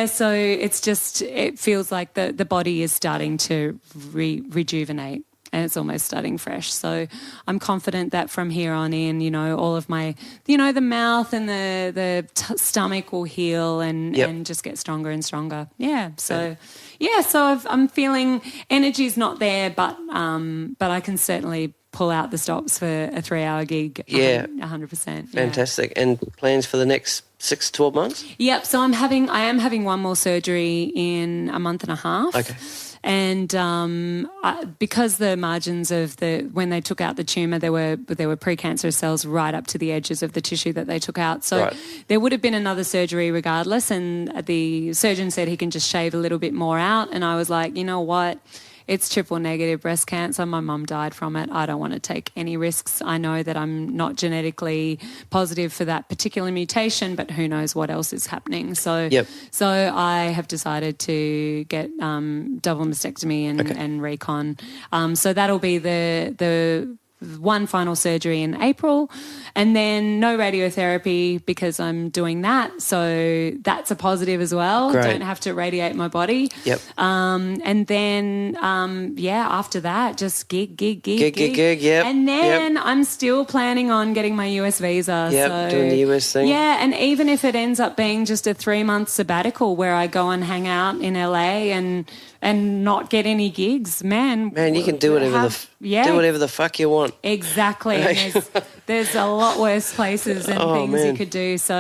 So it's just, it feels like the body is starting to rejuvenate. And it's almost starting fresh. So I'm confident that from here on in, you know, all of my, you know, the mouth and the stomach will heal and just get stronger and stronger. Yeah. So, I'm feeling energy's not there, but I can certainly pull out the stops for a 3-hour gig. Yeah. 100%. Fantastic. And plans for the next 6 to 12 months? Yep. So I am having one more surgery in a month and a half. Okay. And because the margins of when they took out the tumour, there were precancerous cells right up to the edges of the tissue that they took out. So there would have been another surgery regardless. And the surgeon said he can just shave a little bit more out. And I was like, you know what? It's triple negative breast cancer. My mum died from it. I don't want to take any risks. I know that I'm not genetically positive for that particular mutation, but who knows what else is happening. So I have decided to get double mastectomy and recon. So that'll be the one final surgery in April, and then no radiotherapy because I'm doing that. So that's a positive as well. Great. Don't have to radiate my body. Yep. And then, after that, just gig. Yep. And then I'm still planning on getting my US visa. Yep, so, doing the US thing. Yeah, and even if it ends up being just a 3-month sabbatical where I go and hang out in LA and not get any gigs, man, you can do whatever do whatever the fuck you want. Exactly. And there's a lot worse places and things you could do. So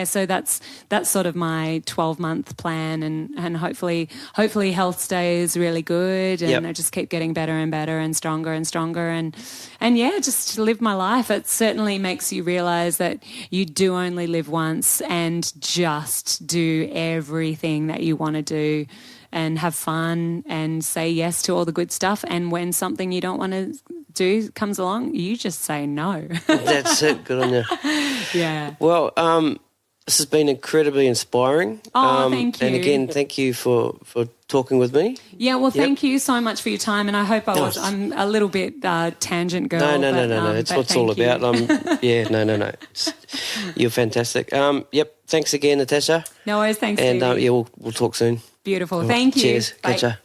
so that's sort of my 12-month plan, and hopefully health stays really good, and I just keep getting better and better and stronger and just live my life. It certainly makes you realise that you do only live once, and just do everything that you want to do and have fun and say yes to all the good stuff. And when something you don't want to do comes along, you just say no. That's it. Good on you. Yeah. Well, this has been incredibly inspiring. Oh, thank you. And again, thank you for talking with me. Yeah, well, thank you so much for your time, and I hope I'm a little bit tangent girl. No. It's what it's all about. No. You're fantastic. Thanks again, Natasha. No worries, thanks, and Stevie. we'll talk soon. Beautiful. Thank you. Cheers. Bye. Catcha.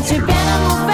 You better move